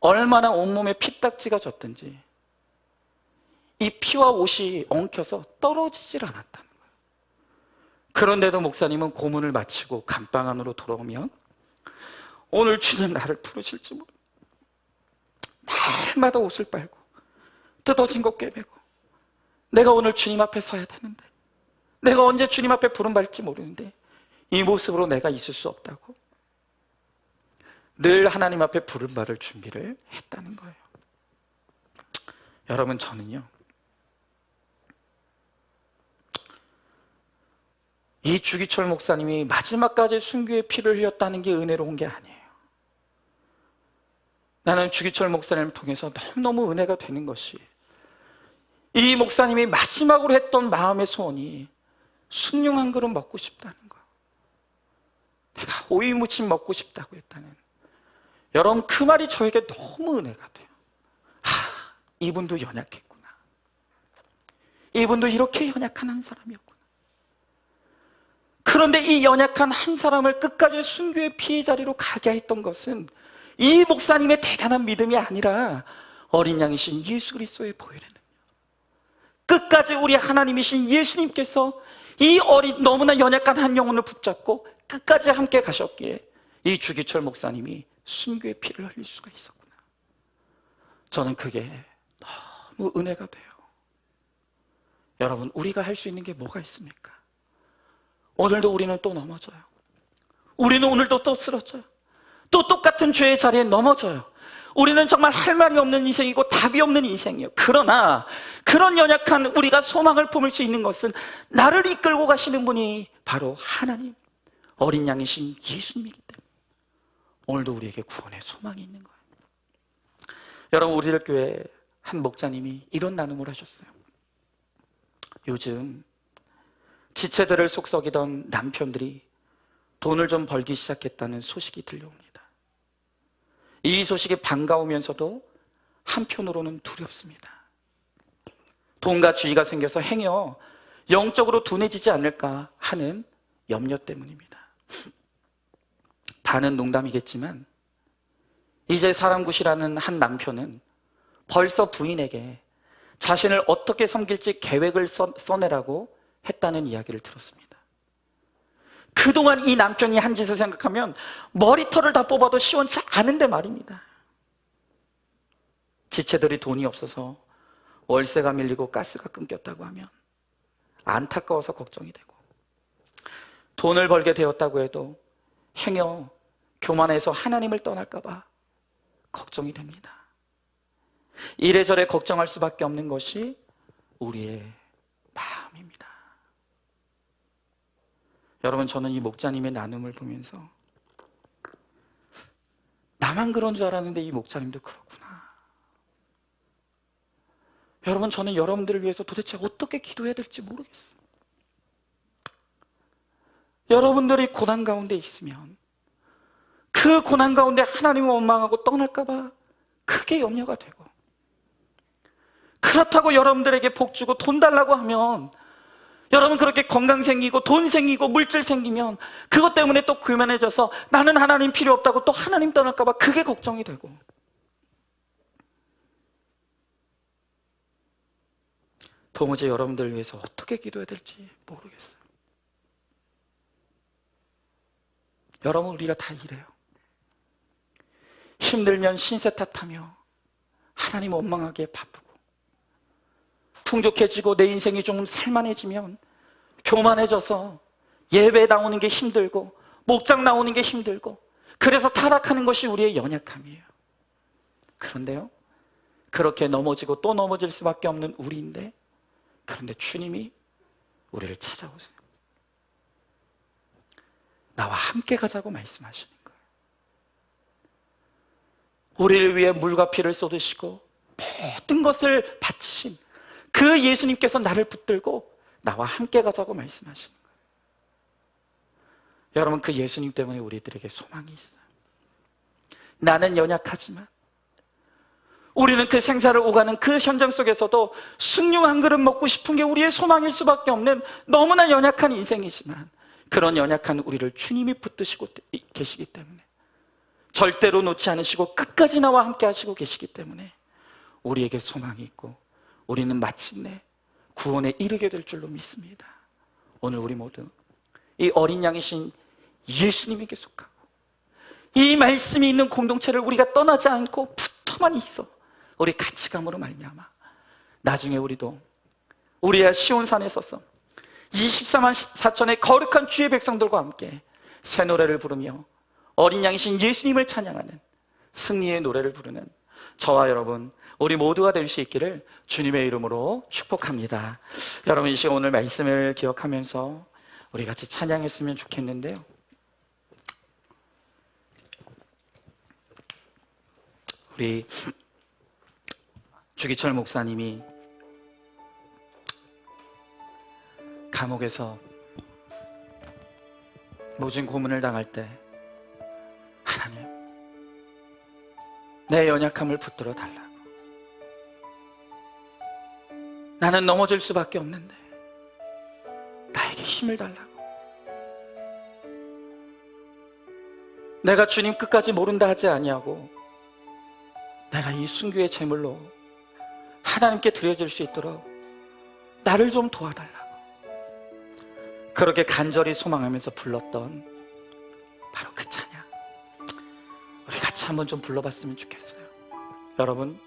얼마나 온몸에 피딱지가 졌든지 이 피와 옷이 엉켜서 떨어지질 않았다는 거예요. 그런데도 목사님은 고문을 마치고 감방 안으로 돌아오면 오늘 주님 나를 부르실지 모르, 날마다 옷을 빨고 뜯어진 거 꿰매고 내가 오늘 주님 앞에 서야 되는데, 내가 언제 주님 앞에 부름받을지 모르는데 이 모습으로 내가 있을 수 없다고 늘 하나님 앞에 부름받을 준비를 했다는 거예요. 여러분, 저는요, 이 주기철 목사님이 마지막까지 순교의 피를 흘렸다는 게 은혜로운 게 아니에요. 나는 주기철 목사님을 통해서 너무너무 은혜가 되는 것이, 이 목사님이 마지막으로 했던 마음의 소원이 숭늉 한 그릇 먹고 싶다는 거, 내가 오이 무침 먹고 싶다고 했다는, 여러분, 그 말이 저에게 너무 은혜가 돼요. 이분도 연약했구나. 이분도 이렇게 연약한 한 사람이었구나. 그런데 이 연약한 한 사람을 끝까지 순교의 피의 자리로 가게 했던 것은 이 목사님의 대단한 믿음이 아니라 어린 양이신 예수 그리스도의 보혈의 능력, 끝까지 우리 하나님이신 예수님께서 이 너무나 연약한 한 영혼을 붙잡고 끝까지 함께 가셨기에 이 주기철 목사님이 순교의 피를 흘릴 수가 있었구나. 저는 그게 너무 은혜가 돼요. 여러분, 우리가 할 수 있는 게 뭐가 있습니까? 오늘도 우리는 또 넘어져요. 우리는 오늘도 또 쓰러져요. 또 똑같은 죄의 자리에 넘어져요. 우리는 정말 할 말이 없는 인생이고 답이 없는 인생이에요. 그러나 그런 연약한 우리가 소망을 품을 수 있는 것은 나를 이끌고 가시는 분이 바로 하나님, 어린 양이신 예수님이기 때문에 오늘도 우리에게 구원의 소망이 있는 거예요. 여러분, 우리들 교회 한 목자님이 이런 나눔을 하셨어요. 요즘 지체들을 속썩이던 남편들이 돈을 좀 벌기 시작했다는 소식이 들려옵니다. 이 소식이 반가우면서도 한편으로는 두렵습니다. 돈과 주의가 생겨서 행여 영적으로 둔해지지 않을까 하는 염려 때문입니다. 반은 농담이겠지만 이제 사람굿이라는 한 남편은 벌써 부인에게 자신을 어떻게 섬길지 계획을 써내라고 했다는 이야기를 들었습니다. 그동안 이 남편이 한 짓을 생각하면 머리털을 다 뽑아도 시원치 않은데 말입니다. 지체들이 돈이 없어서 월세가 밀리고 가스가 끊겼다고 하면 안타까워서 걱정이 되고, 돈을 벌게 되었다고 해도 행여 교만해서 하나님을 떠날까 봐 걱정이 됩니다. 이래저래 걱정할 수밖에 없는 것이 우리의 마음입니다. 여러분, 저는 이 목자님의 나눔을 보면서 나만 그런 줄 알았는데 이 목자님도 그렇구나. 여러분, 저는 여러분들을 위해서 도대체 어떻게 기도해야 될지 모르겠어요. 여러분들이 고난 가운데 있으면 그 고난 가운데 하나님을 원망하고 떠날까 봐 크게 염려가 되고, 그렇다고 여러분들에게 복 주고 돈 달라고 하면, 여러분 그렇게 건강 생기고 돈 생기고 물질 생기면 그것 때문에 또 교만해져서 나는 하나님 필요 없다고 또 하나님 떠날까 봐 그게 걱정이 되고, 도무지 여러분들을 위해서 어떻게 기도해야 될지 모르겠어요. 여러분, 우리가 다 이래요. 힘들면 신세 탓하며 하나님 원망하기에 바쁘고, 풍족해지고 내 인생이 좀 살만해지면 교만해져서 예배 나오는 게 힘들고 목장 나오는 게 힘들고, 그래서 타락하는 것이 우리의 연약함이에요. 그런데요, 그렇게 넘어지고 또 넘어질 수밖에 없는 우리인데, 그런데 주님이 우리를 찾아오세요. 나와 함께 가자고 말씀하시는 거예요. 우리를 위해 물과 피를 쏟으시고 모든 것을 바치신 그 예수님께서 나를 붙들고 나와 함께 가자고 말씀하시는 거예요. 여러분, 그 예수님 때문에 우리들에게 소망이 있어요. 나는 연약하지만 우리는 그 생사를 오가는 그 현장 속에서도 숭늉 한 그릇 먹고 싶은 게 우리의 소망일 수밖에 없는 너무나 연약한 인생이지만, 그런 연약한 우리를 주님이 붙드시고 계시기 때문에, 절대로 놓지 않으시고 끝까지 나와 함께 하시고 계시기 때문에 우리에게 소망이 있고, 우리는 마침내 구원에 이르게 될 줄로 믿습니다. 오늘 우리 모두 이 어린 양이신 예수님에게 속하고 이 말씀이 있는 공동체를 우리가 떠나지 않고 붙어만 있어 우리 같이 감으로 말미암아 나중에 우리도 우리야 시온산에 서서 24만 4천의 거룩한 주의 백성들과 함께 새 노래를 부르며 어린 양이신 예수님을 찬양하는 승리의 노래를 부르는 저와 여러분, 우리 모두가 될 수 있기를 주님의 이름으로 축복합니다. 여러분, 이 시간 오늘 말씀을 기억하면서 우리 같이 찬양했으면 좋겠는데요, 우리 주기철 목사님이 감옥에서 모진 고문을 당할 때, 하나님, 내 연약함을 붙들어 달라고, 나는 넘어질 수밖에 없는데 나에게 힘을 달라고, 내가 주님 끝까지 모른다 하지 아니하고 내가 이 순교의 제물로 하나님께 드려질 수 있도록 나를 좀 도와달라고, 그렇게 간절히 소망하면서 불렀던 바로 그 찬양, 우리 같이 한번 좀 불러봤으면 좋겠어요. 여러분,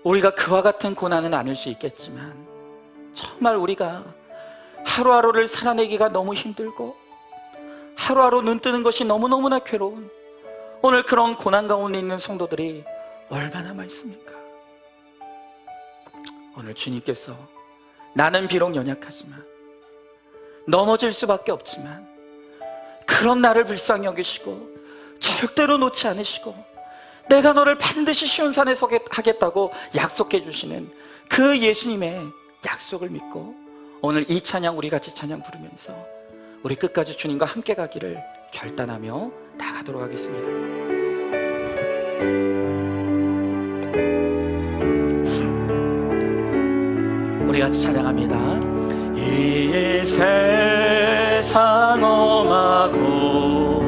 우리가 그와 같은 고난은 아닐 수 있겠지만 정말 우리가 하루하루를 살아내기가 너무 힘들고 하루하루 눈 뜨는 것이 너무너무나 괴로운 오늘 그런 고난 가운데 있는 성도들이 얼마나 많습니까? 오늘 주님께서 나는 비록 연약하지만 넘어질 수밖에 없지만 그런 나를 불쌍히 여기시고 절대로 놓지 않으시고 내가 너를 반드시 시온산에 서게 하겠다고 약속해 주시는 그 예수님의 약속을 믿고 오늘 이 찬양 우리 같이 찬양 부르면서 우리 끝까지 주님과 함께 가기를 결단하며 나가도록 하겠습니다. 우리 같이 찬양합니다. 이 세상 엄하고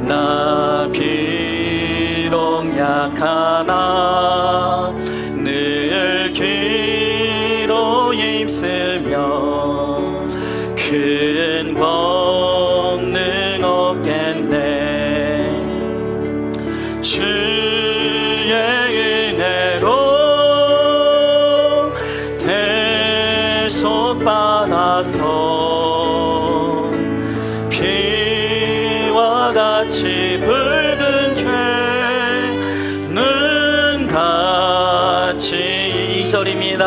나 비록 약하나 늘 기로 힘쓰며 큰 권능 얻겠네. 주의 은혜로 대속받아서 피와 같이 붉은 죄는 같이 2절입니다.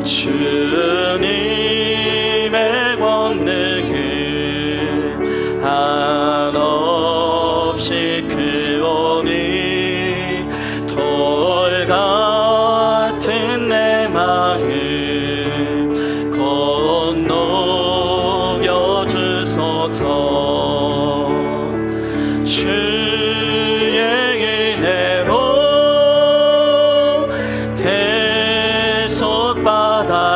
주님의 권능을 한없이 크오니 돌 같은 내 마음 건너여 주소서. 주의 은혜로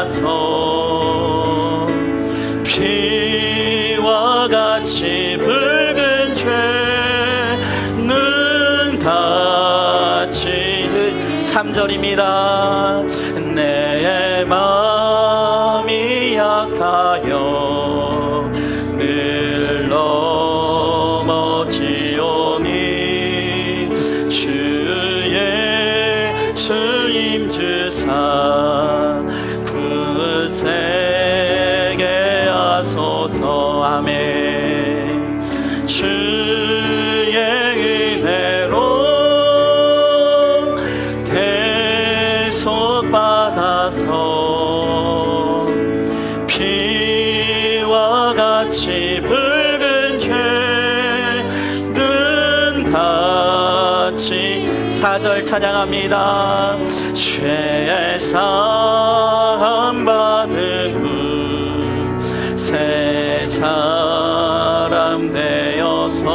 대속받아서 피와 같이 붉은 죄는 같이 3절입니다. 내 마음이 약하여 늘 넘어지오니 주의 주임 주사 굳세게 하소서. 아멘. 주의 은혜로 대속받아서 피와 같이 붉은 죄는 같이 4절 찬양합니다. 죄의 사함 받은 후 새 사람 되어서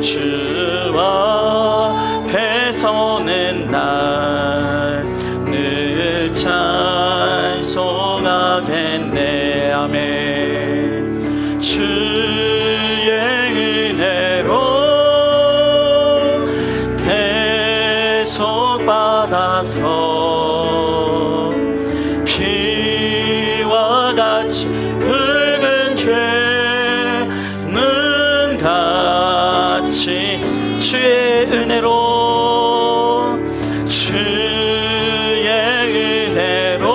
주와 앞에 서는 날 늘 찬송하겠네. 아멘. 주의 은혜로 대속받아서 피와 같이 붉은 죄는 같이 주의 은혜로 주의 은혜로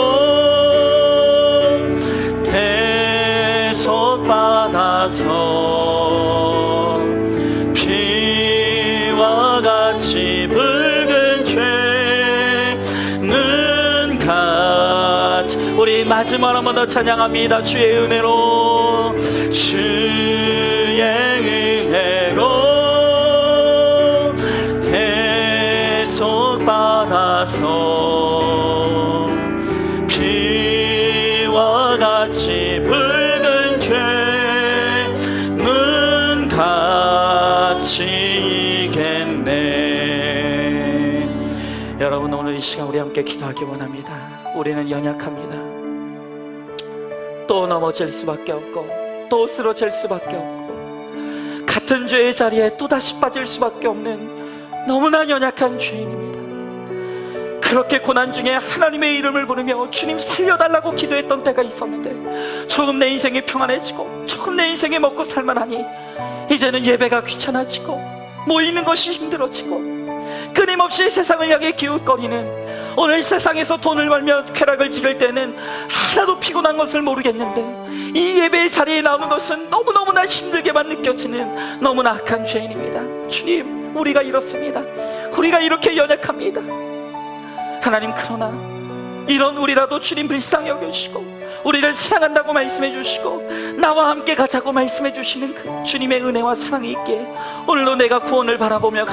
대속받아서 피와 같이 붉은 죄는 같이 우리 마지막 한 번 더 찬양합니다. 주의 은혜로 주의 은혜로 대속받아서 피와 같이 붉은 죄는 같이 이겠네. 여러분, 오늘 이 시간 우리 함께 기도하기 원합니다. 우리는 연약합니다. 또 넘어질 수밖에 없고 또 쓰러질 수밖에 없고 같은 죄의 자리에 또다시 빠질 수밖에 없는 너무나 연약한 죄인입니다. 그렇게 고난 중에 하나님의 이름을 부르며 주님 살려달라고 기도했던 때가 있었는데 조금 내 인생이 평안해지고 조금 내 인생이 먹고 살만하니 이제는 예배가 귀찮아지고 모이는 것이 힘들어지고 끊임없이 세상을 향해 기웃거리는, 오늘 세상에서 돈을 벌며 쾌락을 지를 때는 하나도 피곤한 것을 모르겠는데 이 예배의 자리에 나오는 것은 너무너무나 힘들게만 느껴지는 너무나 악한 죄인입니다. 주님, 우리가 이렇습니다. 우리가 이렇게 연약합니다. 하나님, 그러나 이런 우리라도 주님 불쌍히 여겨주시고 우리를 사랑한다고 말씀해 주시고 나와 함께 가자고 말씀해 주시는 그 주님의 은혜와 사랑이 있기에 오늘도 내가 구원을 바라보며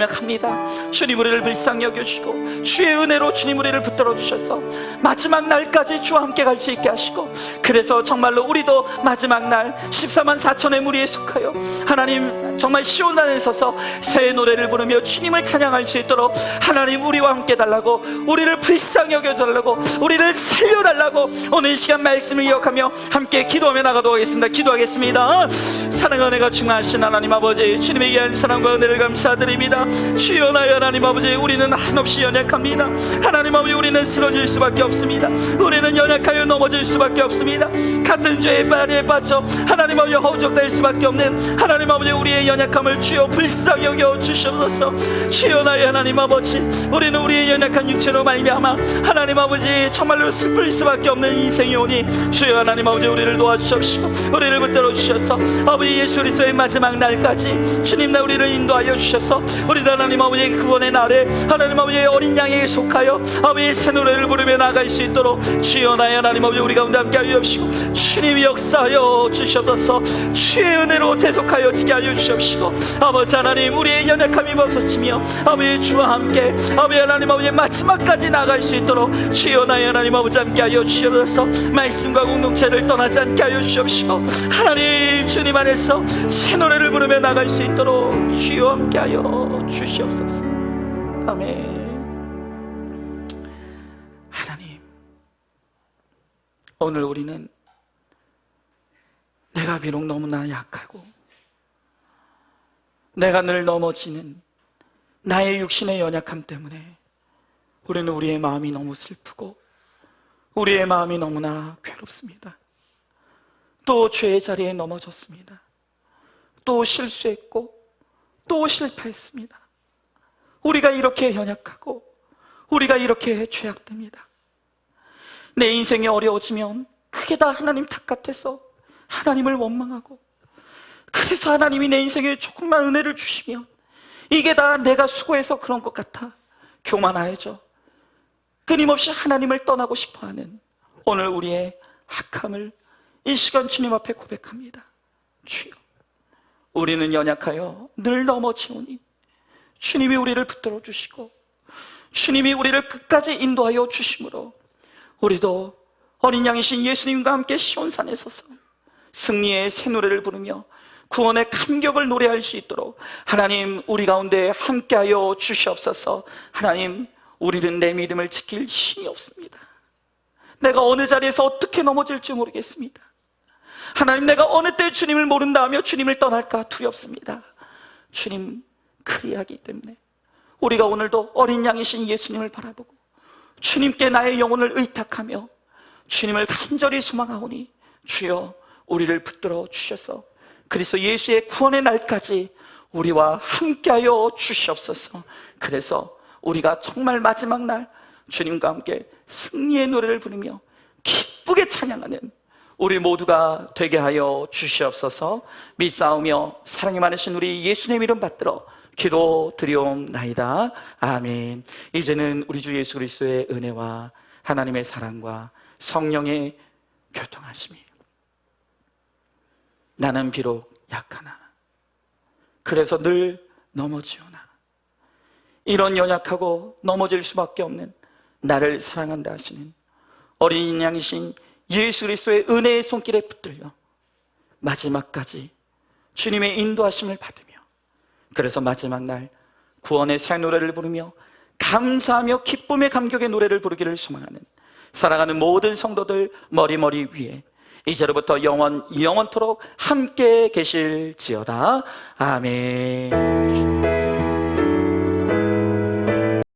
갑니다. 주님, 우리를 불쌍히 여겨주시고 주의 은혜로 주님 우리를 붙들어 주셔서 마지막 날까지 주와 함께 갈 수 있게 하시고, 그래서 정말로 우리도 마지막 날 14만 4천의 무리에 속하여 하나님 정말 시온산에 서서 새 노래를 부르며 주님을 찬양할 수 있도록 하나님 우리와 함께 달라고, 우리를 불쌍히 여겨달라고, 우리를 살려달라고 오늘 이 시간 말씀을 기억하며 함께 기도하며 나가도록 하겠습니다. 기도하겠습니다. 사랑과 은혜가 충만하신 하나님 아버지, 주님의 귀한 사랑과 은혜를 감사드립니다. 주여, 나의 하나님 아버지, 우리는 한없이 연약합니다. 하나님 아버지, 우리는 쓰러질 수밖에 없습니다. 우리는 연약하여 넘어질 수밖에 없습니다. 같은 죄의 발에 빠져 하나님 아버지 허우적될 수밖에 없는 하나님 아버지, 우리의 연약함을 주여 불쌍히 여겨 주시옵소서. 주여, 나의 하나님 아버지, 우리는 우리의 연약한 육체로 말미암아 하나님 아버지 정말로 슬플 수밖에 없는 인생이 오니 주여 하나님 아버지, 우리를 도와주시옵시고 우리를 붙들어 주셔서 아버지 예수 그리스도의 마지막 날까지 주님 나 우리를 인도하여 주셔서 우리도 하나님 아버지 구원의 날에 하나님 아버지의 어린 양에게 속하여 아버지의 새 노래를 부르며 나아갈 수 있도록 주여, 나의 하나님 아버지, 우리 가운데 함께 하여 주시고 주님이 역사하여 주시옵소서. 주의 은혜로 대속하여 지게 하여 주시옵시고 아버지 하나님, 우리의 연약함이 벗어지며 아버지 주와 함께 아버지 하나님 아버지 마지막까지 나아갈 수 있도록 주여, 나의 하나님 아버지 함께 하여 주시옵소서. 말씀과 공동체를 떠나지 않게 하여 주시옵시고 하나님 주님 안에서 새 노래를 부르며 나아갈 수 있도록 주여 함께 하여 주시옵소서. 아멘. 하나님, 오늘 우리는 내가 비록 너무나 약하고 내가 늘 넘어지는 나의 육신의 연약함 때문에 우리는 우리의 마음이 너무 슬프고 우리의 마음이 너무나 괴롭습니다. 또 죄의 자리에 넘어졌습니다. 또 실수했고 또 실패했습니다. 우리가 이렇게 연약하고 우리가 이렇게 죄악됩니다. 내 인생이 어려워지면 그게 다 하나님 탓 같아서 하나님을 원망하고, 그래서 하나님이 내 인생에 조금만 은혜를 주시면 이게 다 내가 수고해서 그런 것 같아 교만하여져 끊임없이 하나님을 떠나고 싶어하는 오늘 우리의 악함을 이 시간 주님 앞에 고백합니다. 주여, 우리는 연약하여 늘 넘어지오니 주님이 우리를 붙들어 주시고 주님이 우리를 끝까지 인도하여 주심으로 우리도 어린 양이신 예수님과 함께 시온산에 서서 승리의 새 노래를 부르며 구원의 감격을 노래할 수 있도록 하나님 우리 가운데 함께하여 주시옵소서. 하나님, 우리는 내 믿음을 지킬 힘이 없습니다. 내가 어느 자리에서 어떻게 넘어질지 모르겠습니다. 하나님, 내가 어느 때 주님을 모른다 하며 주님을 떠날까 두렵습니다. 주님, 그리하기 때문에 우리가 오늘도 어린 양이신 예수님을 바라보고 주님께 나의 영혼을 의탁하며 주님을 간절히 소망하오니 주여, 우리를 붙들어 주셔서 그리스도 예수의 구원의 날까지 우리와 함께하여 주시옵소서. 그래서 우리가 정말 마지막 날 주님과 함께 승리의 노래를 부르며 기쁘게 찬양하는 우리 모두가 되게 하여 주시옵소서. 믿사오며 사랑이 많으신 우리 예수님 이름 받들어 기도 드리옵나이다. 아멘. 이제는 우리 주 예수 그리스도의 은혜와 하나님의 사랑과 성령의 교통하심이, 나는 비록 약하나 그래서 늘 넘어지오나 이런 연약하고 넘어질 수밖에 없는 나를 사랑한다 하시는 어린 양이신 예수 그리스도의 은혜의 손길에 붙들려 마지막까지 주님의 인도하심을 받으며, 그래서 마지막 날 구원의 새 노래를 부르며 감사하며 기쁨의 감격의 노래를 부르기를 소망하는 사랑하는 모든 성도들 머리 위에 이제로부터 영원토록 함께 계실지어다. 아멘.